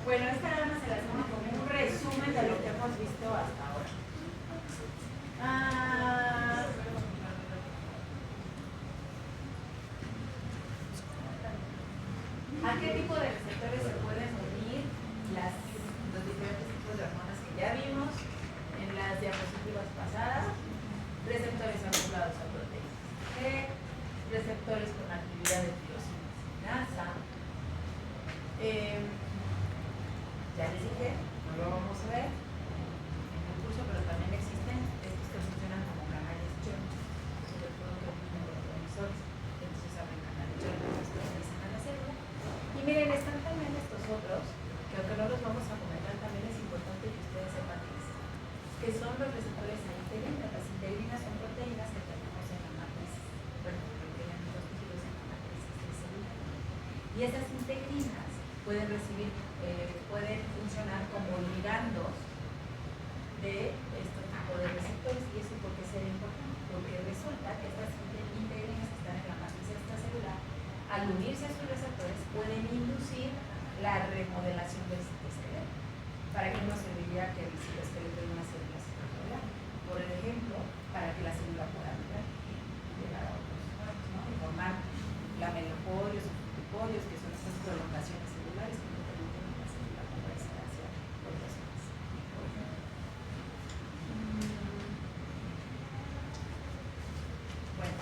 Speaker 1: Bueno, esta nada más se las pongo como un resumen de lo que hemos visto hasta ahora. ¿A qué tipo de receptores se pueden unir los diferentes tipos de hormonas que ya vimos en las diapositivas pasadas? Receptores acoplados a proteínas G, receptores con actividad de tirosina sinasa. Ya les dije, no lo vamos a ver en el curso, pero también existen estos que funcionan como canales John, sobre todo que funcionan con transmisores, entonces abren canales John, entonces se utilizan a la célula. Y miren, están también estos otros, que aunque no los vamos a poner importante que ustedes sepan esto, que son los receptores a integrinas. Las integrinas son proteínas que tenemos en la matriz, bueno, que tienen los tejidos en la matriz celular. Y esas integrinas pueden pueden funcionar como ligandos de este tipo de receptores. ¿Y eso por qué sería importante? Porque resulta que estas integrinas que están en la matriz extracelular, al unirse a sus receptores, pueden inducir la remodelación del citoesqueleto. ¿Para qué nos serviría que el citoesqueleto de una célula se remodelara? Por ejemplo, para que la célula pueda migrar y llegar a otros órganos, ¿no? Y formar lamellopodios o frutipodios, que son estas prolongaciones celulares que no permiten a la célula moverse hacia otras zonas. Bueno,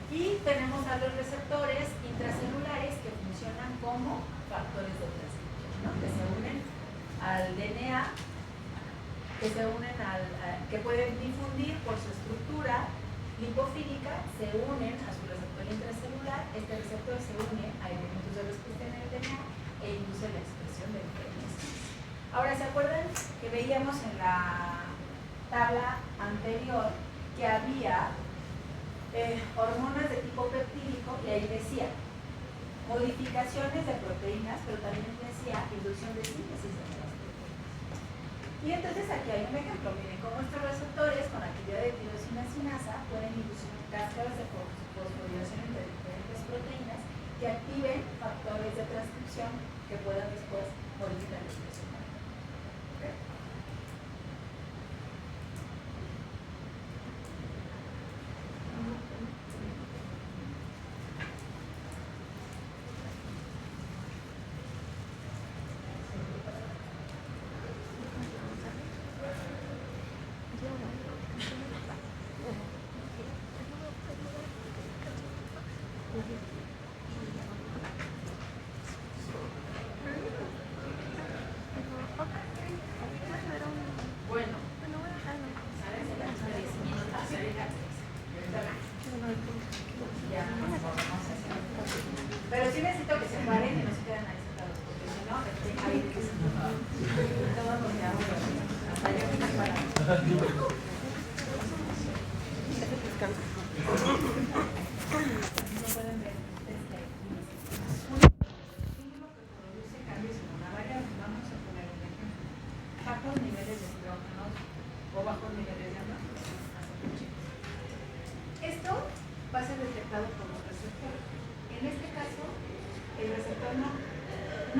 Speaker 1: y tenemos a los receptores intracelulares que funcionan como factores de transcripción, ¿no? Que se unen al DNA, que pueden difundir por su estructura lipofílica, se unen a su receptor intracelular. Este receptor se une a elementos de los que estén en el DNA e induce la expresión del DNA. Ahora, ¿se acuerdan que veíamos en la tabla anterior que había hormonas de tipo peptídico? Y ahí decía modificaciones de proteínas, pero también decía inducción de síntesis de nuevas proteínas. Y entonces aquí hay un ejemplo. Miren cómo estos receptores con actividad de tirosina sinasa pueden inducir cascadas de fosforilación entre diferentes proteínas que activen factores de transcripción que puedan después modificar la expresión. ¿Okay? Bueno, pero sí necesito que se paren y no se queden ahí sentados, porque si no, ahí todos nos quedamos hasta yo que me paro. No pueden ver un estímulo que produce cambios en una variable. Vamos a poner un ejemplo: bajos niveles de estrógenos o bajos niveles de andrógenos. Esto va a ser detectado por los receptores. En este caso, el receptor no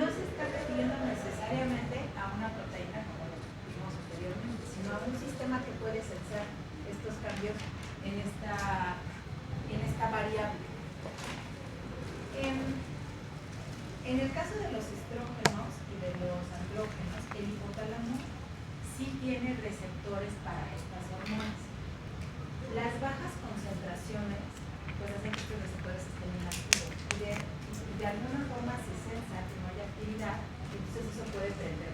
Speaker 1: se está refiriendo necesariamente a una proteína como lo vimos anteriormente, sino a un sistema que puede sensar estos cambios en esta variable. En el caso de los estrógenos y de los andrógenos, el hipotálamo sí tiene receptores para estas hormonas. Las bajas concentraciones pues hacen que estos receptores estén inactivos y de alguna forma se sensa que no hay actividad, y entonces eso puede prender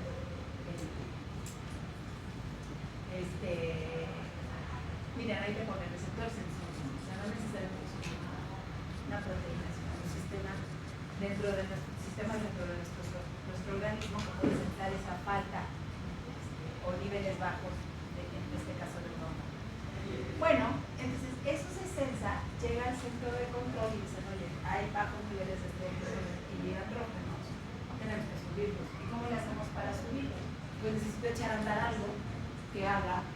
Speaker 1: miren, ahí te pone el receptor sensor, o sea, no necesariamente es una proteína, sino un sistema dentro de nuestro organismo que puede sensar esa falta o niveles bajos en este caso de hormona. Bueno, entonces eso se sensa, llega al centro de control y dicen, oye, hay bajos niveles de estrógenos y andrógenos, tenemos que subirlos. ¿Y cómo le hacemos para subirlos? Pues necesito echar a andar algo que haga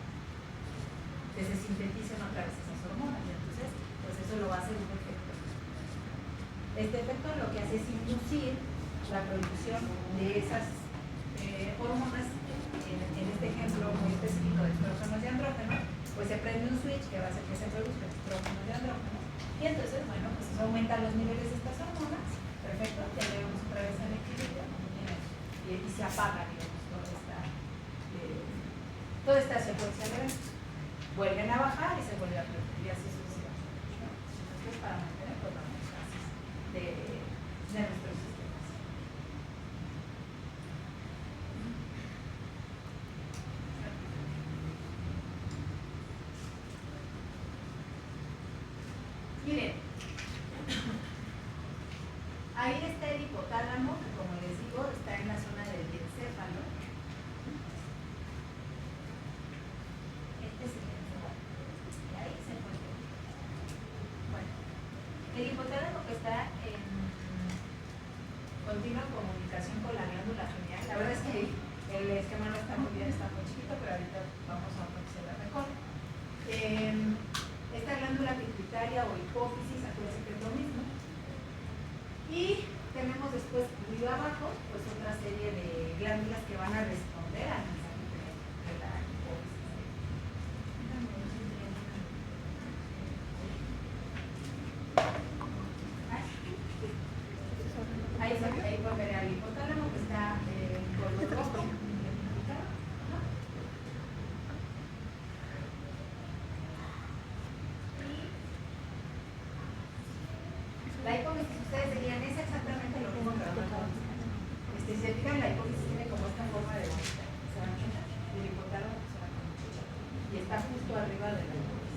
Speaker 1: que se sinteticen otra vez esas hormonas, y entonces pues eso lo va a hacer un efecto. Este efecto lo que hace es inducir la producción de esas hormonas. En este ejemplo muy específico de estrógenos y andrógenos, pues se prende un switch que va a hacer que se produzcan estrógenos y andrógenos, y entonces, bueno, pues eso aumenta los niveles de estas hormonas, perfecto, ya llegamos otra vez al equilibrio, y se apaga, digamos, toda esta secuencia de eventos. Vuelven a bajar y se vuelve a producir, y así sucesivamente, ¿no? Entonces, para mantener pues, las fases de nuestros sistemas. Miren, ahí está el hipotálamo, que como les digo, está en la zona del encéfalo. continua comunicación con la glándula pineal. La verdad es que el esquema no está muy bien, está muy chiquito, pero ahorita vamos a observar mejor. Esta glándula pituitaria o hipófisis, acuérdense que es lo mismo. Y tenemos después, arriba abajo, pues otra serie de glándulas que van a responder al mensaje de la hipófisis. Ahí pueden ver al hipotálamo que está color rojo. La hipófisis, ustedes dirían, es exactamente lo mismo, pero no. Si se fijan, la hipófisis tiene como esta forma de bolita. ¿Se van a fijar? Y el hipotálamo se va con chucha. Y está justo arriba de la hipófisis.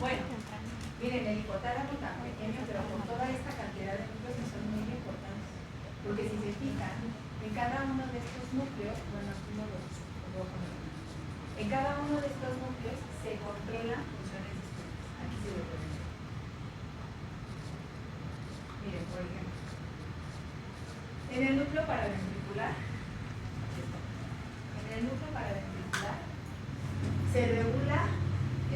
Speaker 1: Bueno, miren, el hipotálamo tan pequeño, pero con toda esta cantidad de núcleos que son muy importantes. Porque si se fijan, en cada uno de estos núcleos, bueno, aquí no los voy a poner. En cada uno de estos núcleos se controlan funciones distintas. Aquí se lo pueden ver. Miren, por ejemplo, en el núcleo paraventricular, se regula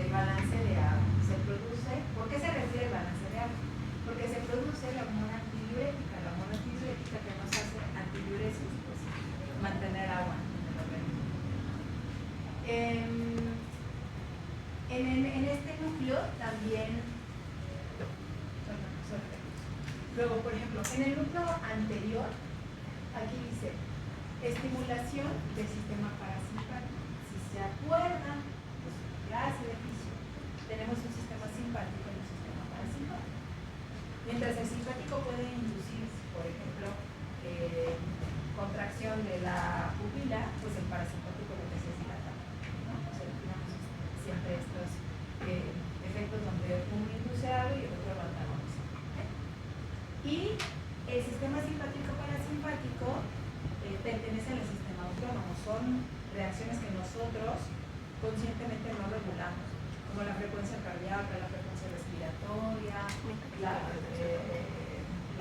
Speaker 1: el balance de agua. Se produce, ¿por qué se regula el balance de agua? Porque se produce la hormona antidiurética. La hormona antidiurética que nos hace antidiuresis, pues mantener agua en el organismo. En este núcleo también, luego por ejemplo, en el núcleo anterior, aquí dice estimulación del sistema parasimpático. Si se acuerdan, pues clase de fisio, tenemos un sistema simpático y un sistema parasimpático. Mientras el simpático puede inducir, por ejemplo, contracción de la pupila, pues el parasimpático lo que hace es dilatar, ¿no? O sea, digamos, siempre estos efectos donde uno induce algo y el otro lo antagoniza. Y el sistema simpático parasimpático pertenece al sistema autónomo. Son reacciones que nosotros conscientemente no regulamos, como la frecuencia cardíaca, la frecuencia respiratoria,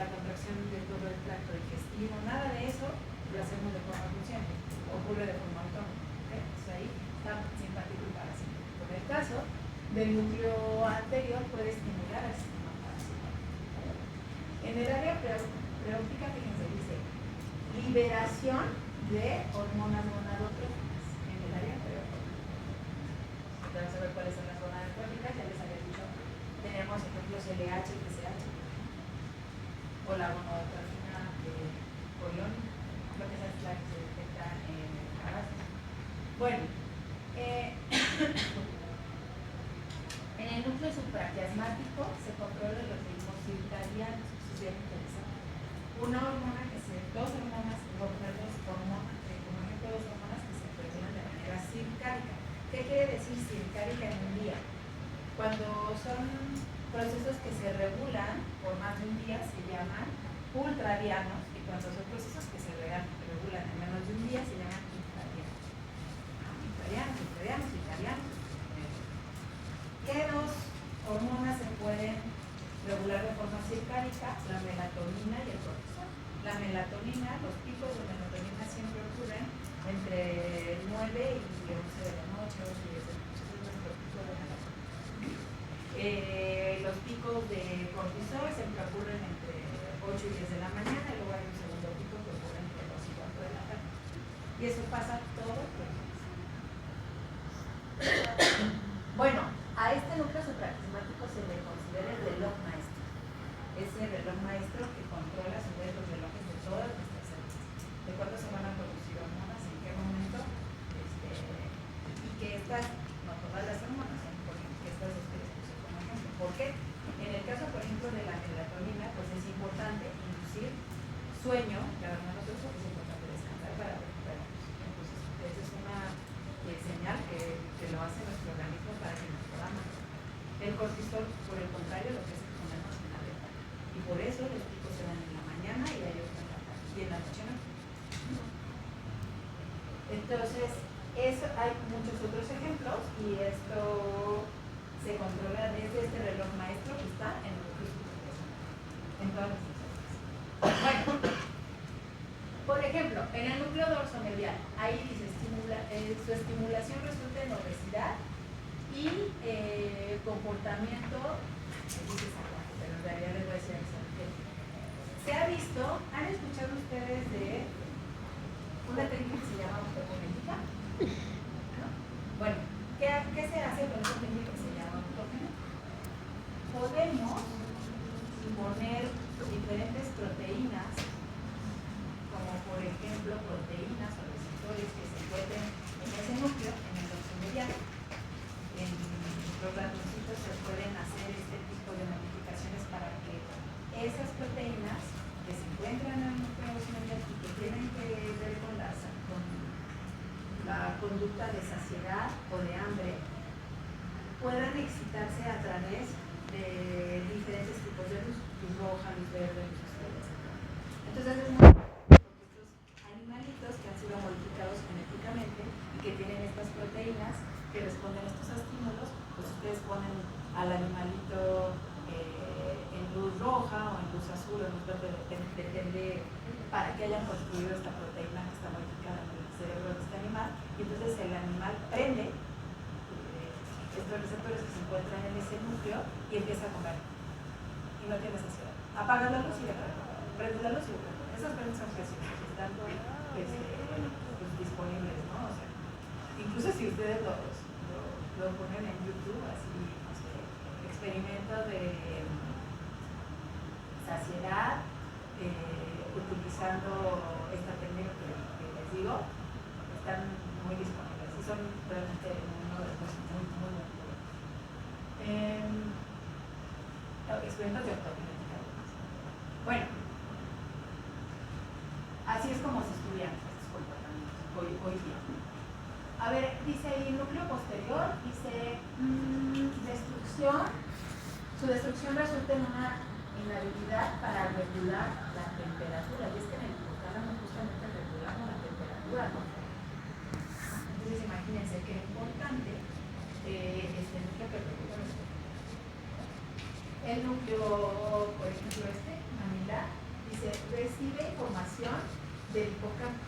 Speaker 1: la contracción de todo el tracto digestivo, nada de eso lo hacemos de forma consciente, ocurre de forma autónoma. Entonces ahí está simpático y parasimpático. En el caso del núcleo anterior puede estimular al sistema parasimpático. En el área preóptica, fíjense, dice liberación de hormonas gonadotróficas en el área preóptica. Vamos a ver cuáles son las gonadotróficas, ya les había dicho. Tenemos ejemplos LH y TSH, o la gonadotrófica coriónica, creo que esa es la que se detecta en el carácter. Bueno, en el núcleo supraquiasmático se controlan los ritmos circadianos, eso es bien interesante. Dos hormonas, como ejemplo, dos hormonas que se regulan de manera circádica. ¿Qué quiere decir circádica en un día? Cuando son procesos que se regulan por más de un día se llaman ultradianos, y cuando son procesos que se regulan en menos de un día se llaman intradianos. Intradianos. ¿Qué dos hormonas se pueden regular de forma circádica? La melatonina y el cortisol. La melatonina, los picos de melatonina siempre ocurren entre 9 y 11 de la noche, 8 y 10 de la noche. Ese es nuestro pico de melatonina. Los picos de cortisol siempre ocurren entre 8 y 10 de la mañana, y luego hay un segundo pico que ocurre entre 2 y 4 de la tarde. Y eso pasa todo el día. Bueno, a este núcleo supraquiasmático se le considera el reloj maestro. Ese reloj maestro que controla a su vez los relojes de todas nuestras células. De cuándo se van a producir hormonas, en qué momento, y que estas, no todas las hormonas, por ejemplo, que estas dos que les puse como ejemplo. ¿Por qué? En el caso, por ejemplo, de la melatonina, pues es importante inducir sueño, que además nosotros es importante descansar para recuperarnos. Entonces, esa es una señal que lo hace nuestro organismo para que nos podamos. El cortisol, por el contrario, lo que hace es ponernos en alerta. Y por eso los picos se dan en la mañana y hay otros en la tarde. Y en la noche no. Entonces, hay muchos otros ejemplos y esto se se controla desde este reloj maestro que está en el núcleo subcutáneo, en todas las bueno, por ejemplo, en el núcleo dorsomedial, ahí dice su estimulación resulta en obesidad y comportamiento, dice salvaje, pero en realidad les voy a decir exactamente. Se ha visto, ¿han escuchado ustedes de una técnica que se llama autogenética? ¿No? Bueno, ¿qué se hace con esa técnica que se llama autogenética? Podemos poner diferentes proteínas, como por ejemplo proteínas o receptores que se encuentren en ese núcleo, en el dorsomedial. En los ratoncitos se pueden hacer este tipo de modificaciones para que esas proteínas que se encuentran en el núcleo dorsomedial y que tienen que ver con la conducta de saciedad o de hambre puedan excitarse a través de diferentes tipos de luz roja, luz verde, luz azul, etc. Entonces es muy importante porque estos animalitos que han sido modificados genéticamente y que tienen estas proteínas que responden a estos estímulos, pues ustedes ponen al animalito en luz roja o en luz azul o en luz verde, depende para que hayan construido esta proteína que está modificada en el cerebro de este animal, y entonces el animal prende estos receptores que se encuentran en ese núcleo y empieza a comer y no tiene saciedad. Apaga la luz y le prende la luz y le prende. Esas prendes son preciosas, están pues, disponibles, ¿no? O sea, incluso si ustedes lo ponen en YouTube, así, no sé, experimentos de saciedad utilizando esta técnica que les digo, están muy disponibles y son realmente uno de los muy experimentos de autogenética. Bueno, así es como se estudian estos comportamientos hoy día. A ver, dice ahí núcleo posterior, dice su destrucción resulta en una inhabilidad para regular la temperatura, y es que en el hipotálamo justamente regulamos la temperatura, ¿no? Entonces imagínense qué importante este núcleo que regula esto. El núcleo, por ejemplo mamilar, dice, recibe información del hipocampo.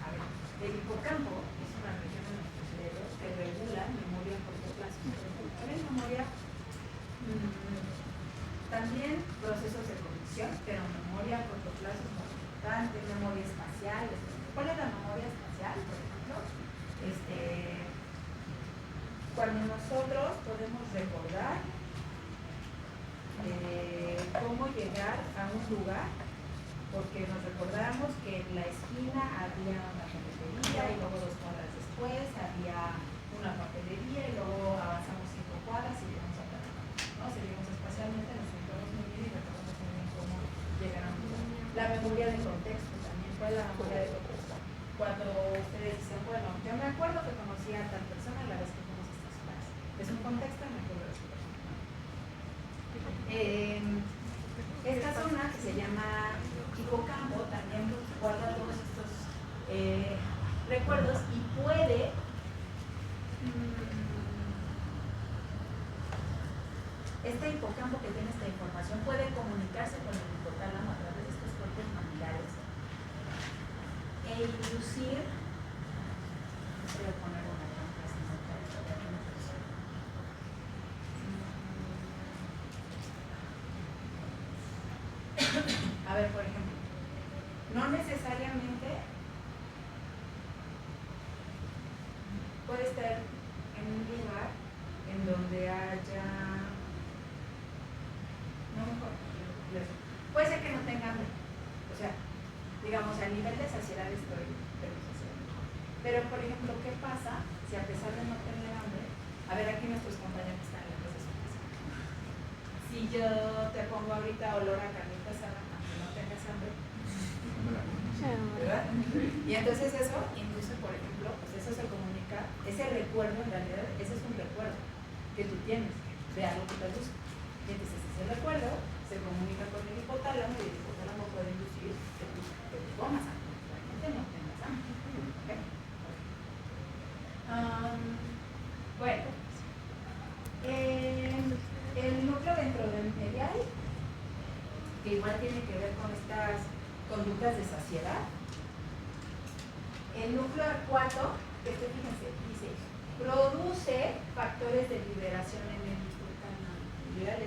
Speaker 1: A ver, el hipocampo es una región de nuestro cerebro que regula memoria a corto plazo. ¿Cuál es memoria? También procesos de cognición, pero memoria a corto plazo es muy importante, memoria espacial. ¿Cuál es la memoria espacial, por ejemplo? Cuando nosotros podemos recordar cómo llegar a un lugar, porque nos recordamos que en la esquina había una cafetería y luego 2 cuadras después había una papelería y luego avanzamos 5 cuadras y llegamos a la, ¿no? Seguimos espacialmente, nos ubicamos muy bien y recordamos muy bien cómo llegar a un lugar. La memoria de contexto también fue la memoria de contexto. Cuando ustedes dicen, bueno, yo me acuerdo que conocí a tal persona a la vez que fuimos a estas clases. Es un contexto, me acuerdo de su persona. Esta zona que se llama hipocampo también guarda todos estos recuerdos y puede este hipocampo que tiene esta información puede comunicarse con el hipotálamo a través de estos cortes mamilares e inducir, voy a poner una a ver, por ejemplo, no necesariamente puede estar en un lugar en donde haya, no mejor, puede ser que no tenga hambre, o sea, digamos, a nivel de saciedad estoy saciado. Pero, por ejemplo, ¿qué pasa si a pesar de no tener hambre, a ver, aquí nuestros compañeros están en la clase, si yo te pongo ahorita olor a carnita asada, aunque no tengas hambre, ¿verdad? Y entonces eso induce, por ejemplo, pues eso se comunica, ese recuerdo en realidad, ese es un recuerdo que tú tienes de algo que te gusta. Y entonces ese recuerdo se comunica con el hipotálamo y el hipotálamo puede inducir que tú comas hambre, realmente no tengas hambre. ¿Okay? Bueno, que igual tiene que ver con estas conductas de saciedad. El núcleo arcuato, que fíjense, dice, produce factores de liberación en el hipotálamo. Yo ya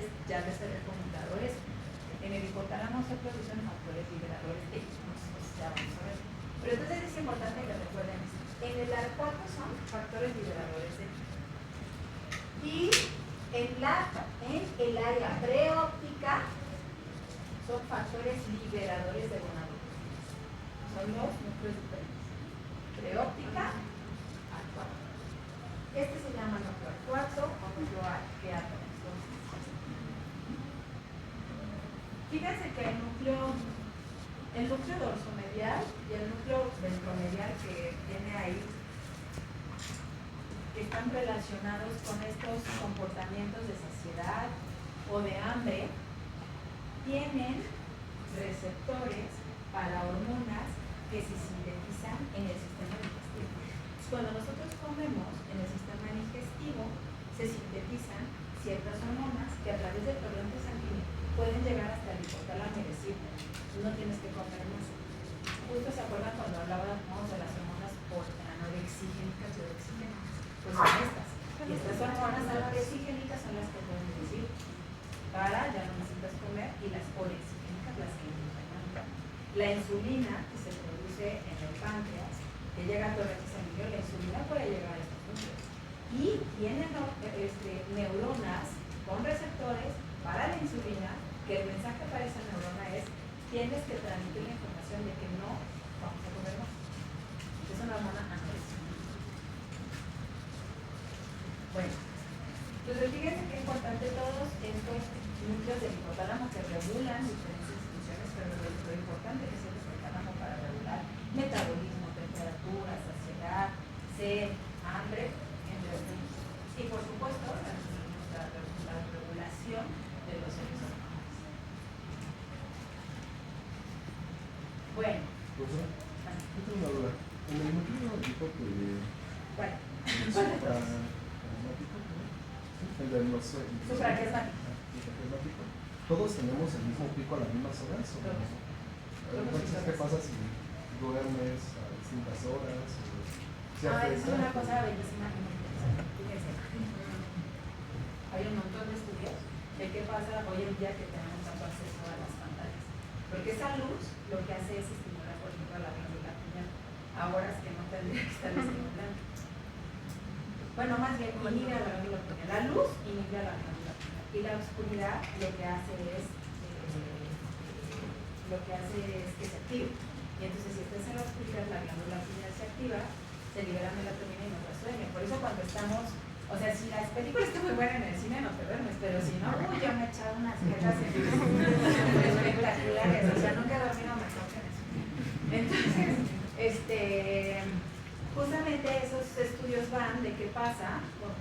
Speaker 1: les había comentado eso. En el hipotálamo se producen factores liberadores de ya vamos a ver. Pero entonces es importante que recuerden esto. En el arcuato son factores liberadores de y en el área preóptica son factores liberadores de gonadotropina. Son los núcleos diferentes. Preóptica, arcuato. Este se llama núcleo arcuato o núcleo arqueato. Fíjense que el núcleo dorsomedial y el núcleo ventromedial que tiene ahí están relacionados con estos comportamientos de saciedad o de hambre, tienen receptores para hormonas que se sintetizan en el sistema digestivo. Cuando nosotros comemos, en el sistema digestivo se sintetizan ciertas hormonas que a través del torrente sanguíneo pueden llegar hasta el hipotálamo y decir, no tienes que comer más. Justo se acuerdan cuando hablábamos de las hormonas anorexigénicas y orexigénicas. Pues son estas. Y estas hormonas anorexigénicas son las que pueden decir, para, ya no necesitas comer, y las orexigénicas las que inducen hambre. La insulina que se produce en el páncreas, que llega al torrente sanguíneo, la insulina puede llegar a estos núcleos. Y tienen neuronas con receptores para la insulina, que el mensaje para esa neurona es: tienes que transmitir la información de que no vamos a comer más. Es una hormona anorexigénica. Bueno, entonces fíjense que es importante todos estos núcleos del hipotálamo que regulan diferentes funciones, pero lo importante es el hipotálamo para regular metabolismo, temperatura, saciedad, sed, hambre, entre otros. Y por supuesto, la regulación de los seres humanos. Bueno.
Speaker 4: Profesora, yo tengo una duda. En el núcleo dijo que
Speaker 1: Bueno.
Speaker 4: el de los
Speaker 1: Supraquiasmático.
Speaker 4: ¿Todos tenemos el mismo pico a las mismas horas? ¿O no? Entonces, ¿qué pasa si duermes a distintas horas? ¿Se afecta?
Speaker 1: Es una cosa bellísima y muy interesante. Fíjense. Hay un montón de estudios de qué pasa hoy en día que tenemos tanto acceso a las pantallas. Porque esa luz lo que hace es estimular, por ejemplo, a la glándula pineal a horas que no tendría que estar estimulando. Bueno, más bien inhibe a la glándula pineal. La luz inhibe a la glándula pineal. Y la oscuridad lo que hace es que se active. Y entonces si estás en la oscuridad, la glándula pineal se activa, se libera melatonina y nos da sueño. Por eso cuando estamos, o sea, si las películas están muy buenas en el cine no te duermes, pero si no, yo me he echado unas quejas espectaculares, o sea, nunca he dormido mejor que en eso. Entonces, justamente esos estudios van de qué pasa. Bueno,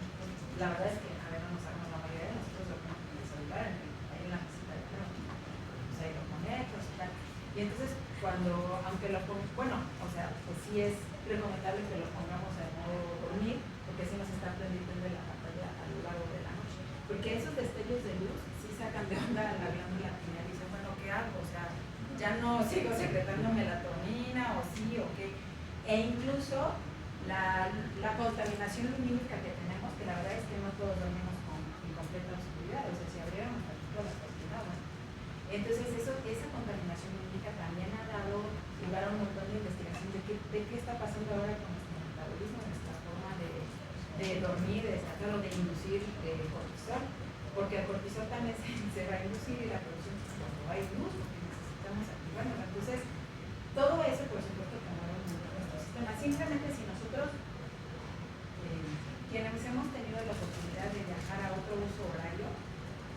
Speaker 1: la verdad es que, a ver, no nos hagamos la mayoría de nosotros dormimos con el celular ahí en la mesita de prueba. Pues ahí lo conectas y tal. Y entonces, aunque lo pongamos, bueno, o sea, pues sí es recomendable que lo pongamos en modo dormir, porque así nos está prendiendo de la pantalla a lo largo de la noche. Porque esos destellos de luz sí sacan de onda a la glándula pineal y dicen, bueno, ¿qué hago? O sea, ya no sigo secretando melatonina o sí o qué. E incluso la contaminación lumínica que tenemos, que la verdad es que no todos dormimos en completa oscuridad, o sea, si abriéramos todas las cortinas, bueno. Entonces esa contaminación lumínica también ha dado lugar a un montón de investigación de qué está pasando ahora con nuestro metabolismo, nuestra forma de dormir, de descansar o de inducir cortisol, porque el cortisol también se va a inducir y la producción cuando hay luz, porque necesitamos activarnos. Entonces, todo eso, por supuesto, que mueve un montón nuestro sistema. Simplemente si nosotros, quienes hemos tenido la oportunidad de viajar a otro uso horario,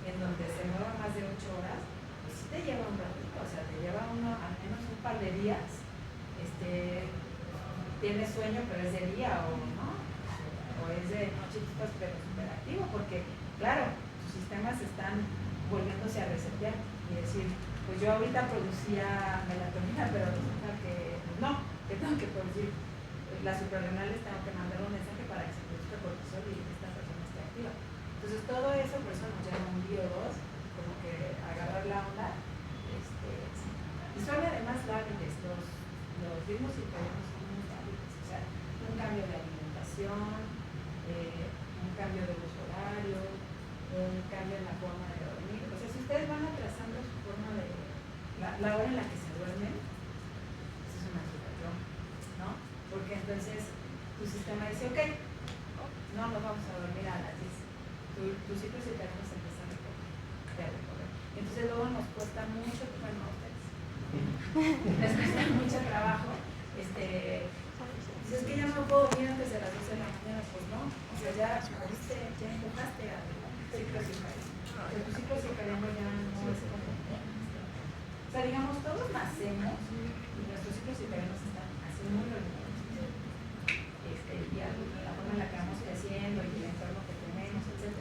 Speaker 1: en donde se mueva más de 8 horas, pues sí te lleva un ratito, o sea, te lleva al menos un par de días, tienes sueño, pero es de día o no, o es de noche, pero súper activo, porque, claro, tus sistemas están volviéndose a resetear y decir, pues yo ahorita producía melatonina, pero resulta que no, que tengo que producir las suprarrenales, tengo que mandar un mensaje para que se produzca cortisol y esta persona esté activa. Entonces todo eso, por eso nos lleva un día o dos, como que agarrar la onda, ritmos circadianos son muy válidos, o sea, un cambio de alimentación, un cambio de uso horario, un cambio en la forma de dormir. O sea, si ustedes van atrasando su forma de, la hora en la que se duermen, eso es una situación, ¿no? Porque entonces tu sistema dice, ok, no nos vamos a dormir a las 10. Tu ciclo circadiano se empieza a recorrer. Entonces luego nos cuesta mucho, bueno, a ustedes, les cuesta mucho trabajo, dices que ya no puedo dormir antes de las 12 de la mañana, pues no, o sea, ya empujaste al ciclo circadiano. O sea, tu ciclo circadiano ya no es como, o sea, digamos, todos nacemos y nuestros ciclos circadianos están así muy regulados. Y la forma en la que vamos creciendo y el entorno que tenemos, etc.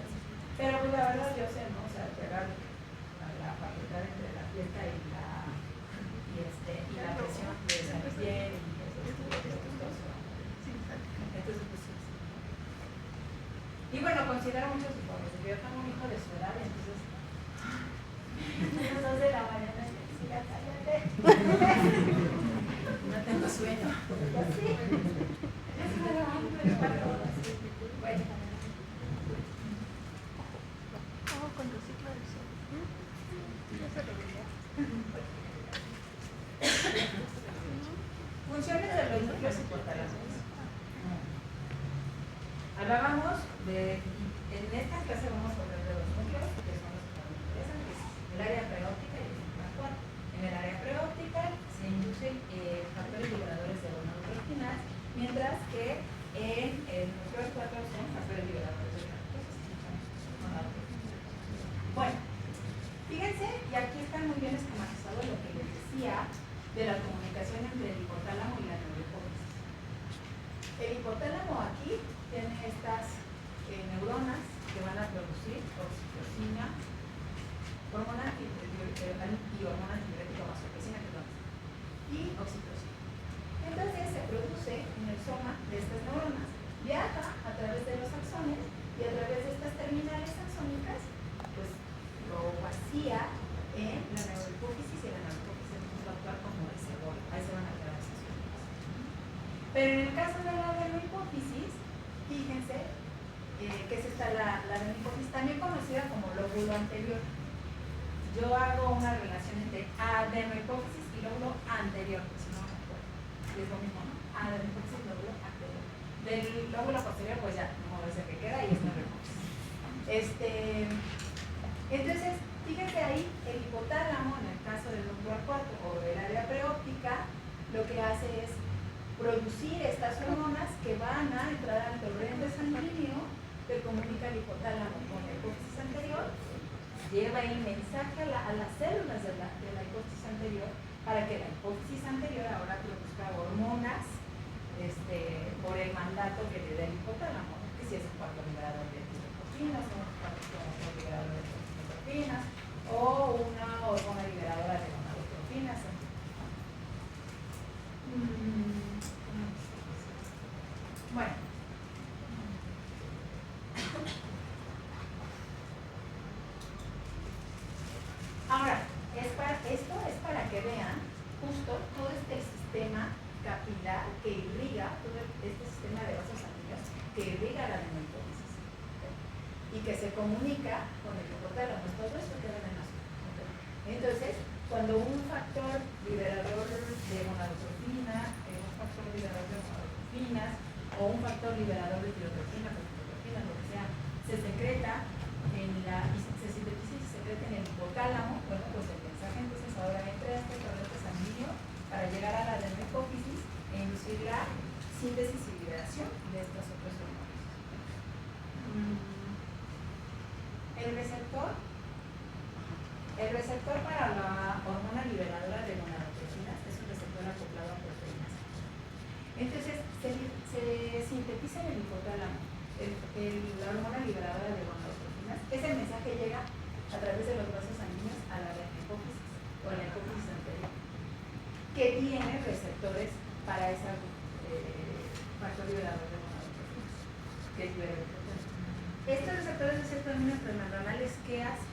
Speaker 1: Pero pues la verdad yo sé, ¿no? O sea, pegar a la facultad entre la fiesta y la presión de San Miguel y entonces pues sí. Y bueno, considero muchos hijos, porque yo tengo un hijo de su edad, entonces a las 2 de la mañana y sí, ya cállate. No tengo sueño. Ya sí.
Speaker 3: Con tu ciclo del sol. Ya se reveló.
Speaker 1: Funciones de los núcleos hipotalámicos. Hablábamos de, en esta clase vamos a hablar de los núcleos, que son los que nos interesan, que es el área preóptica y el núcleo cuarto. En el área preóptica se inducen factores liberadores de gonadotropina, mientras que en el núcleo 4 son factores liberadores de gonadotropina. Bueno, fíjense, y aquí está muy bien esquematizado lo que les decía de la comunicación entre el hipotálamo y la neurohipófisis. El hipotálamo aquí tiene estas neuronas que van a producir oxitocina, hormona y hormona antidiurética vasopresina, y oxitocina. Entonces se produce en el soma de estas neuronas, viaja a través de los axones y a través de estas terminales axónicas, pues lo vacía en la neurohipófisis y la neurohipófisis va a actuar como ese bol, ahí se van a quedar esas neuronas. Pero en el caso de la adenohipófisis, fíjense que es esta la adenohipófisis, también conocida como lóbulo anterior. Yo hago una relación entre adenohipófisis y lóbulo anterior, si no me acuerdo. Es lo mismo, ¿no? Adenohipófisis y lóbulo anterior. Del lóbulo posterior, pues ya, no es el que queda y es neurohipófisis. Entonces, fíjense ahí, el hipotálamo, en el caso del núcleo cuarto o del área preóptica, lo que hace es producir estas hormonas que van a entrar al torrente sanguíneo que comunica el hipotálamo con la hipófisis anterior, lleva el mensaje a las células de la hipófisis anterior para que la hipófisis anterior ahora produzca hormonas por el mandato que le da el hipotálamo, que si es un factor liberador de tirotropina, o un factor liberador de tirotropina, o una hormona liberadora de gonadotropinas. Bueno. Ahora, esto es para que vean justo todo este sistema capilar que irriga, todo este sistema de vasos sanguíneos que irriga la adenohipófisis, ¿okay? Y que se comunica con el hipotálamo. Todo esto queda en el azul, ¿okay? Entonces, cuando un factor liberador de gonadotropina, un factor liberador de gonadotropinas, o un factor liberador de tirotropina, lo que sea, se secreta se sintetiza y se secreta en el hipotálamo, bueno, pues el mensaje entonces ahora entra a este torrente sanguíneo para llegar a la adenohipófisis e inducir la síntesis y liberación de estas otras hormonas. El receptor para la hormona liberadora de gonadotropinas es un receptor acoplado a proteínas. Entonces se sintetiza en el hipotálamo la hormona liberadora de gonadotropinas. Ese mensaje llega a través de los vasos sanguíneos a la hipófisis o a la hipófisis anterior, que tiene receptores para ese factor liberador de gonadotropinas, que es liberador. Estos receptores de ciertos aminos transmembranales que hacen,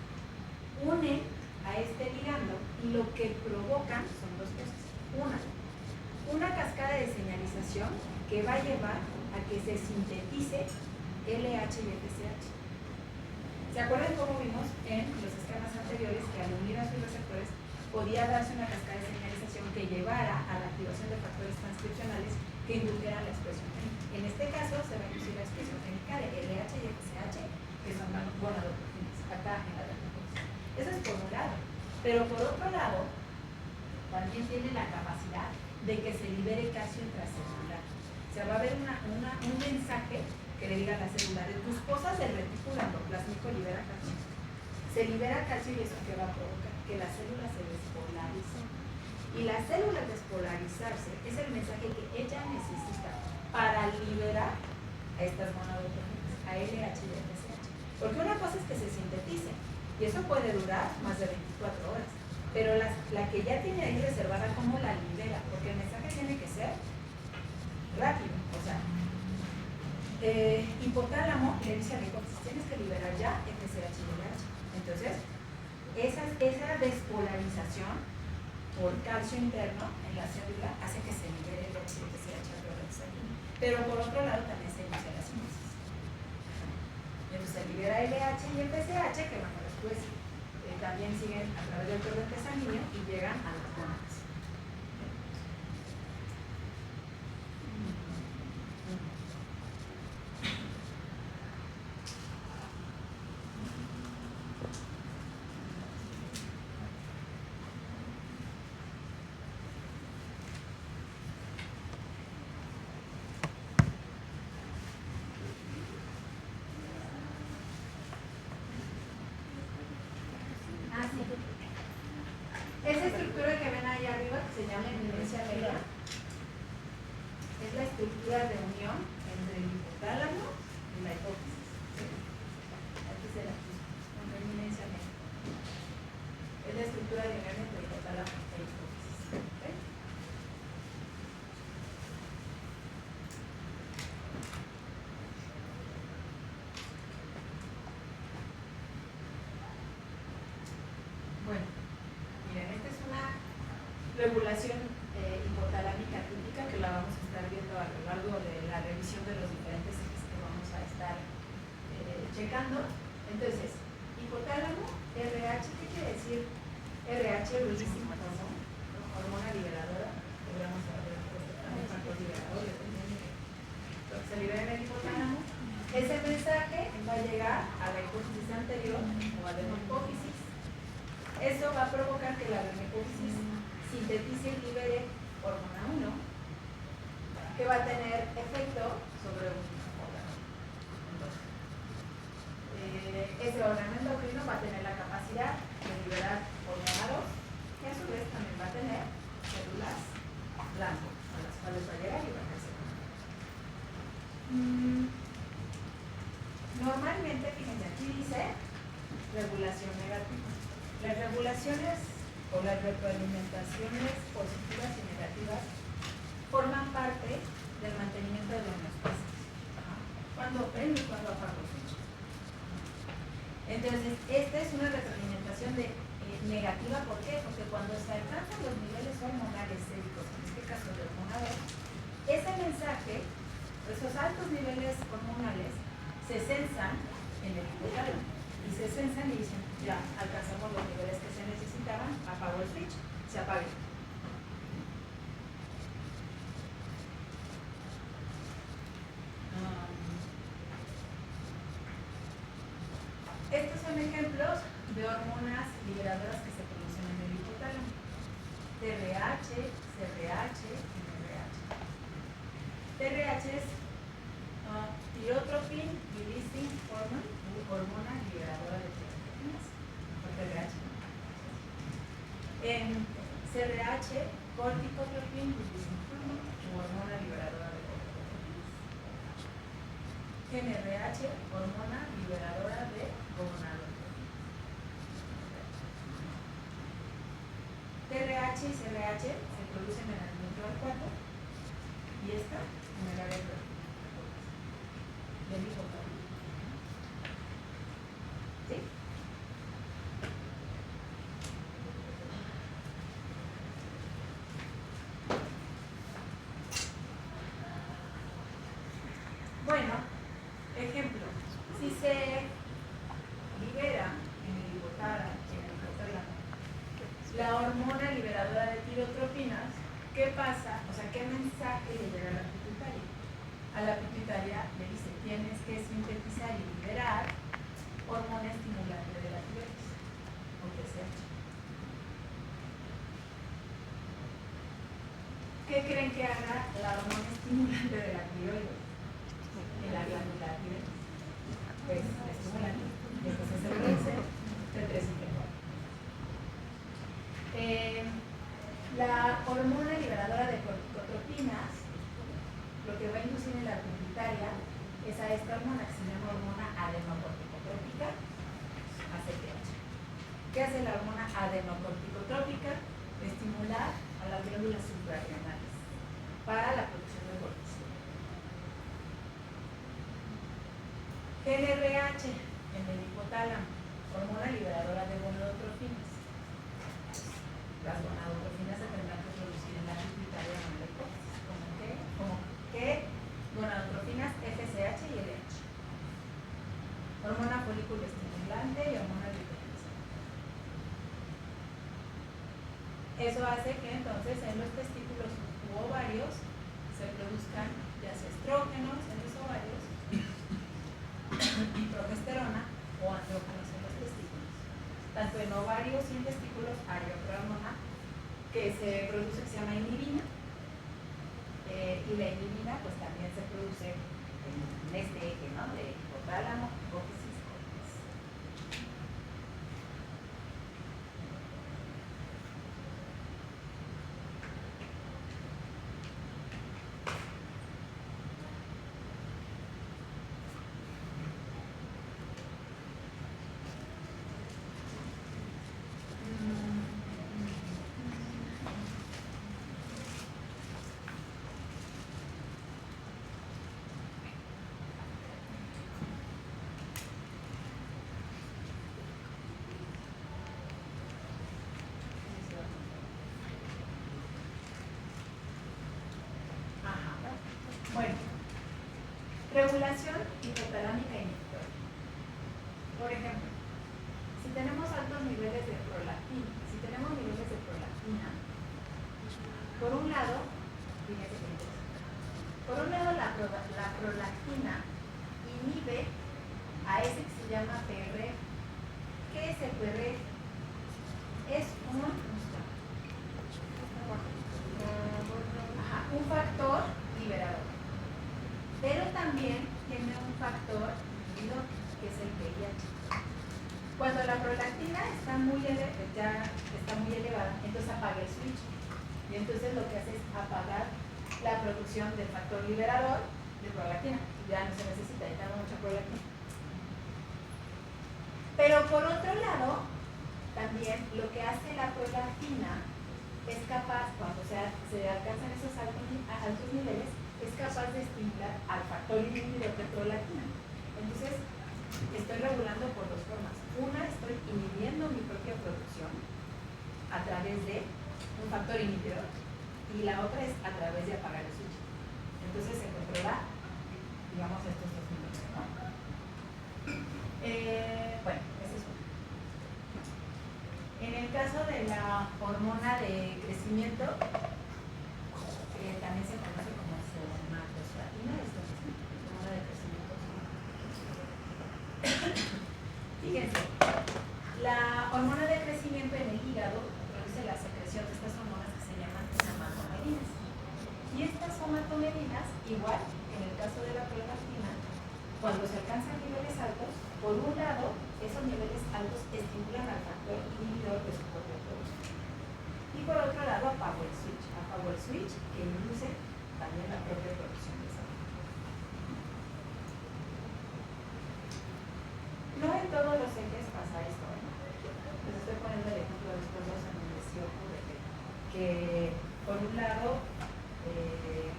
Speaker 1: unen a este ligando y lo que provocan son dos cosas. Una, una cascada de señalización que va a llevar a que se sintetice LH y FSH. ¿Se acuerdan cómo vimos en los esquemas anteriores que al unir a sus receptores podía darse una cascada de señalización que llevara a la activación de factores transcripcionales que indujeran la expresión génica? En este caso se va a inducir la expresión génica de LH y FSH, que son gonadotrofinas, acá en la dermatosis. Eso es por un lado. Pero por otro lado, también tiene la capacidad de que se libere calcio intracelular. O sea, va a haber un mensaje que le diga a la célula, de tus cosas del retículo endoplasmico libera calcio. Se libera calcio y eso que va a provocar que la célula se despolarice. Y la célula despolarizarse es el mensaje que ella necesita para liberar a estas monodotrofinas, a LH y FSH. Porque una cosa es que se sintetice, y eso puede durar más de 24 horas. Pero la que ya tiene ahí reservada, ¿cómo la libera? Porque el mensaje tiene que ser rápido. O sea, hipotálamo le dice a la hipófisis, tienes que liberar ya FSH y LH. Entonces, esa despolarización por calcio interno en la célula hace que se libere el FSH a través de sanguíneo. Pero por otro lado también se inicia la síntesis. Entonces se libera LH y FSH, que bueno, después también siguen a través del torrente sanguíneo y llegan a las gónadas. Esa estructura que ven ahí arriba, que se llama eminencia media, es la estructura de unión entre el hipotálamo y la hipófisis. Aquí se la puso, una eminencia media. Es la estructura de unión entre el hipotálamo y la hipófisis. ¿Okay? Bueno. Miren, esta es una regulación hipotalámica típica que la vamos a estar viendo a lo largo de la revisión de los diferentes ejes que vamos a estar checando. Entonces, hipotálamo, RH, ¿qué quiere decir? RH, releasing hormone, hormona liberadora, que vamos a ver también factor liberador, se libera en el hipotálamo. Ese mensaje va a llegar a la hipófisis anterior o a la hipófisis. Eso va a provocar que la hipófisis sintetice y libere hormona 1, que va a tener efecto sobre un órgano. Entonces, ese órgano endocrino va a tener la capacidad de liberar hormona 2, y a su vez también va a tener células blanco, a las cuales va a llegar y va a crecer. Normalmente, fíjense, aquí dice regulación negativa. Las regulaciones o las retroalimentaciones positivas y negativas forman parte del mantenimiento de la homeostasis. Cuando prendo y cuando apago el switch. Entonces, esta es una retroalimentación negativa. ¿Por qué? Porque cuando se alcanzan los niveles hormonales séricos, en este caso de hormona 2, ese mensaje, esos altos niveles hormonales, se censan en el hipotálamo. Y se censan y dicen, ya alcanzamos los niveles que se necesitaban, apago el switch, se apaga. Estos son ejemplos de hormonas liberadoras que se producen en el hipotálamo. TRH, CRH y NRH. TRH es tirotropin releasing hormone, hormona liberadora de tirotropinas, o TRH. En CRH, corticotropin releasing hormone, hormona liberadora de corticotropinas. NRH, hormona liberadora de gonadotropinas. TRH y CRH se producen en el núcleo al 4 y esta en el área del hipotálamo. ¿Sí? ¿qué pasa? O sea, ¿qué mensaje le llega a la pituitaria? A la pituitaria le dice, tienes que sintetizar y liberar hormona estimulante de la tiroides, o TSH. ¿Qué creen que haga la hormona estimulante de la tiroides? En la glándula tiroides. Pues estimulante. Y entonces se produce T3 y T4. La hormona liberadora de corticotropinas lo que va a inducir en la pituitaria es a esta hormona que se llama hormona adenocorticotrópica, ACTH. ¿Qué hace la hormona adenocorticotrópica? Estimular a las glándulas suprarrenales para la producción de cortisol. GnRH en el hipotálamo, hormona liberadora de gonadotrofinas. Las gonadotrofinas se tendrán que producir en la pituitaria en la hipófisis, como que gonadotrofinas FSH y LH. Hormona folículo estimulante y hormona luteinizante. Eso hace que entonces en los testículos u ovarios se produzcan ya sea estrógenos en los ovarios, progesterona o andrógenos en los testículos. Tanto en ovarios y en testículos hay otra hormona que se produce que se llama inhibina, y la inhibina pues también se produce en este eje, ¿no? De hipotálamo, hipófisis, cortis. Bueno, regulación hipotalámica inhibitoria. Por ejemplo, si tenemos altos niveles de prolactina, por un lado, fíjense que interesante. Por un lado la prolactina inhibe a ese que se llama PRF. ¿Qué es el PRF? Es un factor liberador, pero también tiene un factor inhibidor, que es el VIH. Cuando la prolactina está muy elevada, entonces apaga el switch, y entonces lo que hace es apagar la producción del factor liberador de prolactina. Ya no se necesita, ya tengo mucha prolactina. Pero por otro lado, también lo que hace la prolactina es capaz, cuando se alcanzan esos altos niveles, es capaz de estimular al factor inhibidor de prolactina. Entonces, estoy regulando por dos formas. Una, estoy inhibiendo mi propia producción a través de un factor inhibidor, y la otra es a través de apagar el switch. Entonces se controla, digamos, estos dos niveles, ¿no? Bueno, ese es uno. En el caso de la hormona de crecimiento, también se conoce como somatostatina, hormona de crecimiento. Fíjense, la hormona de crecimiento en el hígado produce la secreción de estas hormonas que se llaman somatomedinas. Y estas somatomedinas, igual en el caso de la prolactina, cuando se alcanzan niveles altos, por un lado, esos niveles altos estimulan al factor inhibidor de su propia producción. Y por otro lado, apago el switch que induce también la propia producción de esa hormona. No en todos los ejes pasa esto, ¿no? Les estoy poniendo el ejemplo de estos dos en donde sí ocurre que por un lado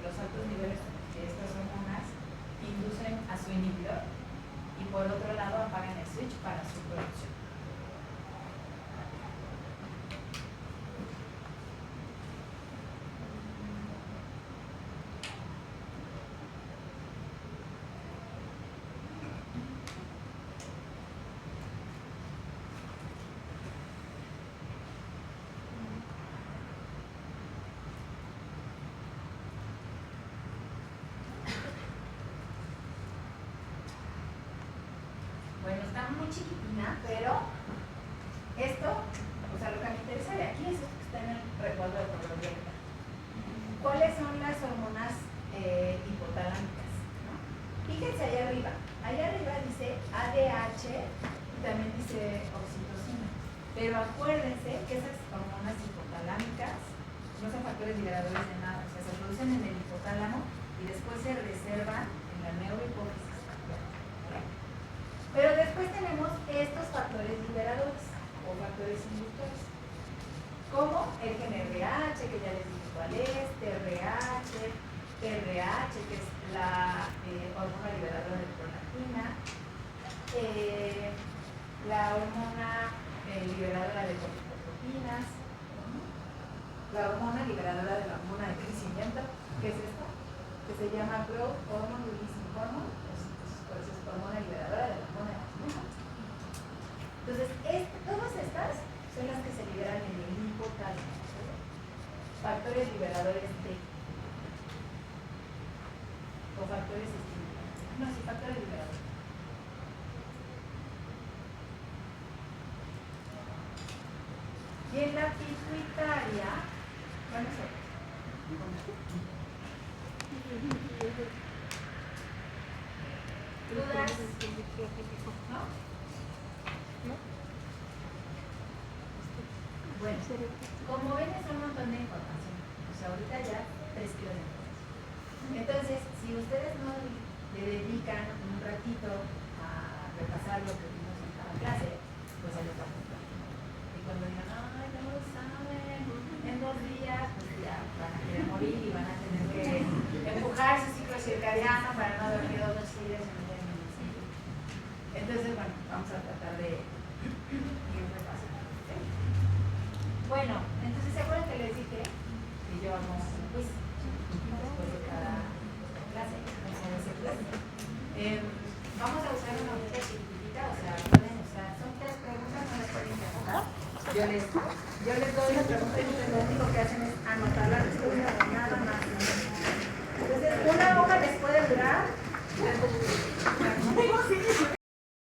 Speaker 1: los altos niveles de estas hormonas inducen a su inhibidor y por otro lado apagan el switch para su producción. chiquitina, pero esto, o sea, lo que me interesa de aquí es esto que está en el recuadro de color violeta. ¿Cuáles son las hormonas hipotalámicas? ¿No? Fíjense allá arriba. Allá arriba dice ADH y también dice oxitocina. Pero acuérdense que esas hormonas hipotalámicas no son factores liberadores de nada. O sea, se producen en el hipotálamo y después se reservan en la neurohipófisis. Pero después tenemos estos factores liberadores o factores inductores, como el gen RH, que ya les dije cuál es, TRH, que es la hormona liberadora de prolactina, la hormona liberadora de corticotropinas, la hormona liberadora de la hormona de crecimiento, ¿qué es esto? Que se llama growth hormone releasing hormone, por eso es hormona liberadora de la hormona de crecimiento. Entonces, todas estas son las que se liberan en el hipotálamo. Factores liberadores de o factores estimulantes. No, sí, factores liberadores. Y en la pituitaria, bueno, ¿dudas? ¿No? Bueno, como ven es un montón de información. O sea, ahorita ya 3 kilos de información. Entonces, si ustedes no le dedican un ratito a repasar lo que vimos en cada clase, pues se les va a juntar. Y cuando digan, ay, no lo saben, en 2 días, pues ya van a querer morir y van a tener que empujar su ciclo circadiano para no dormir 2 noches seguidas en el día. Entonces, bueno, vamos a tratar de ir repasando. ¿Sí? Bueno, entonces, ¿se acuerdan que les dije que yo hago un quiz después de cada clase? Vamos a usar una hojita chiquitita, o sea, pueden usar, son 3 preguntas, no las pueden preguntar. Yo les doy la pregunta y ustedes lo único que hacen es anotar la respuesta, nada más.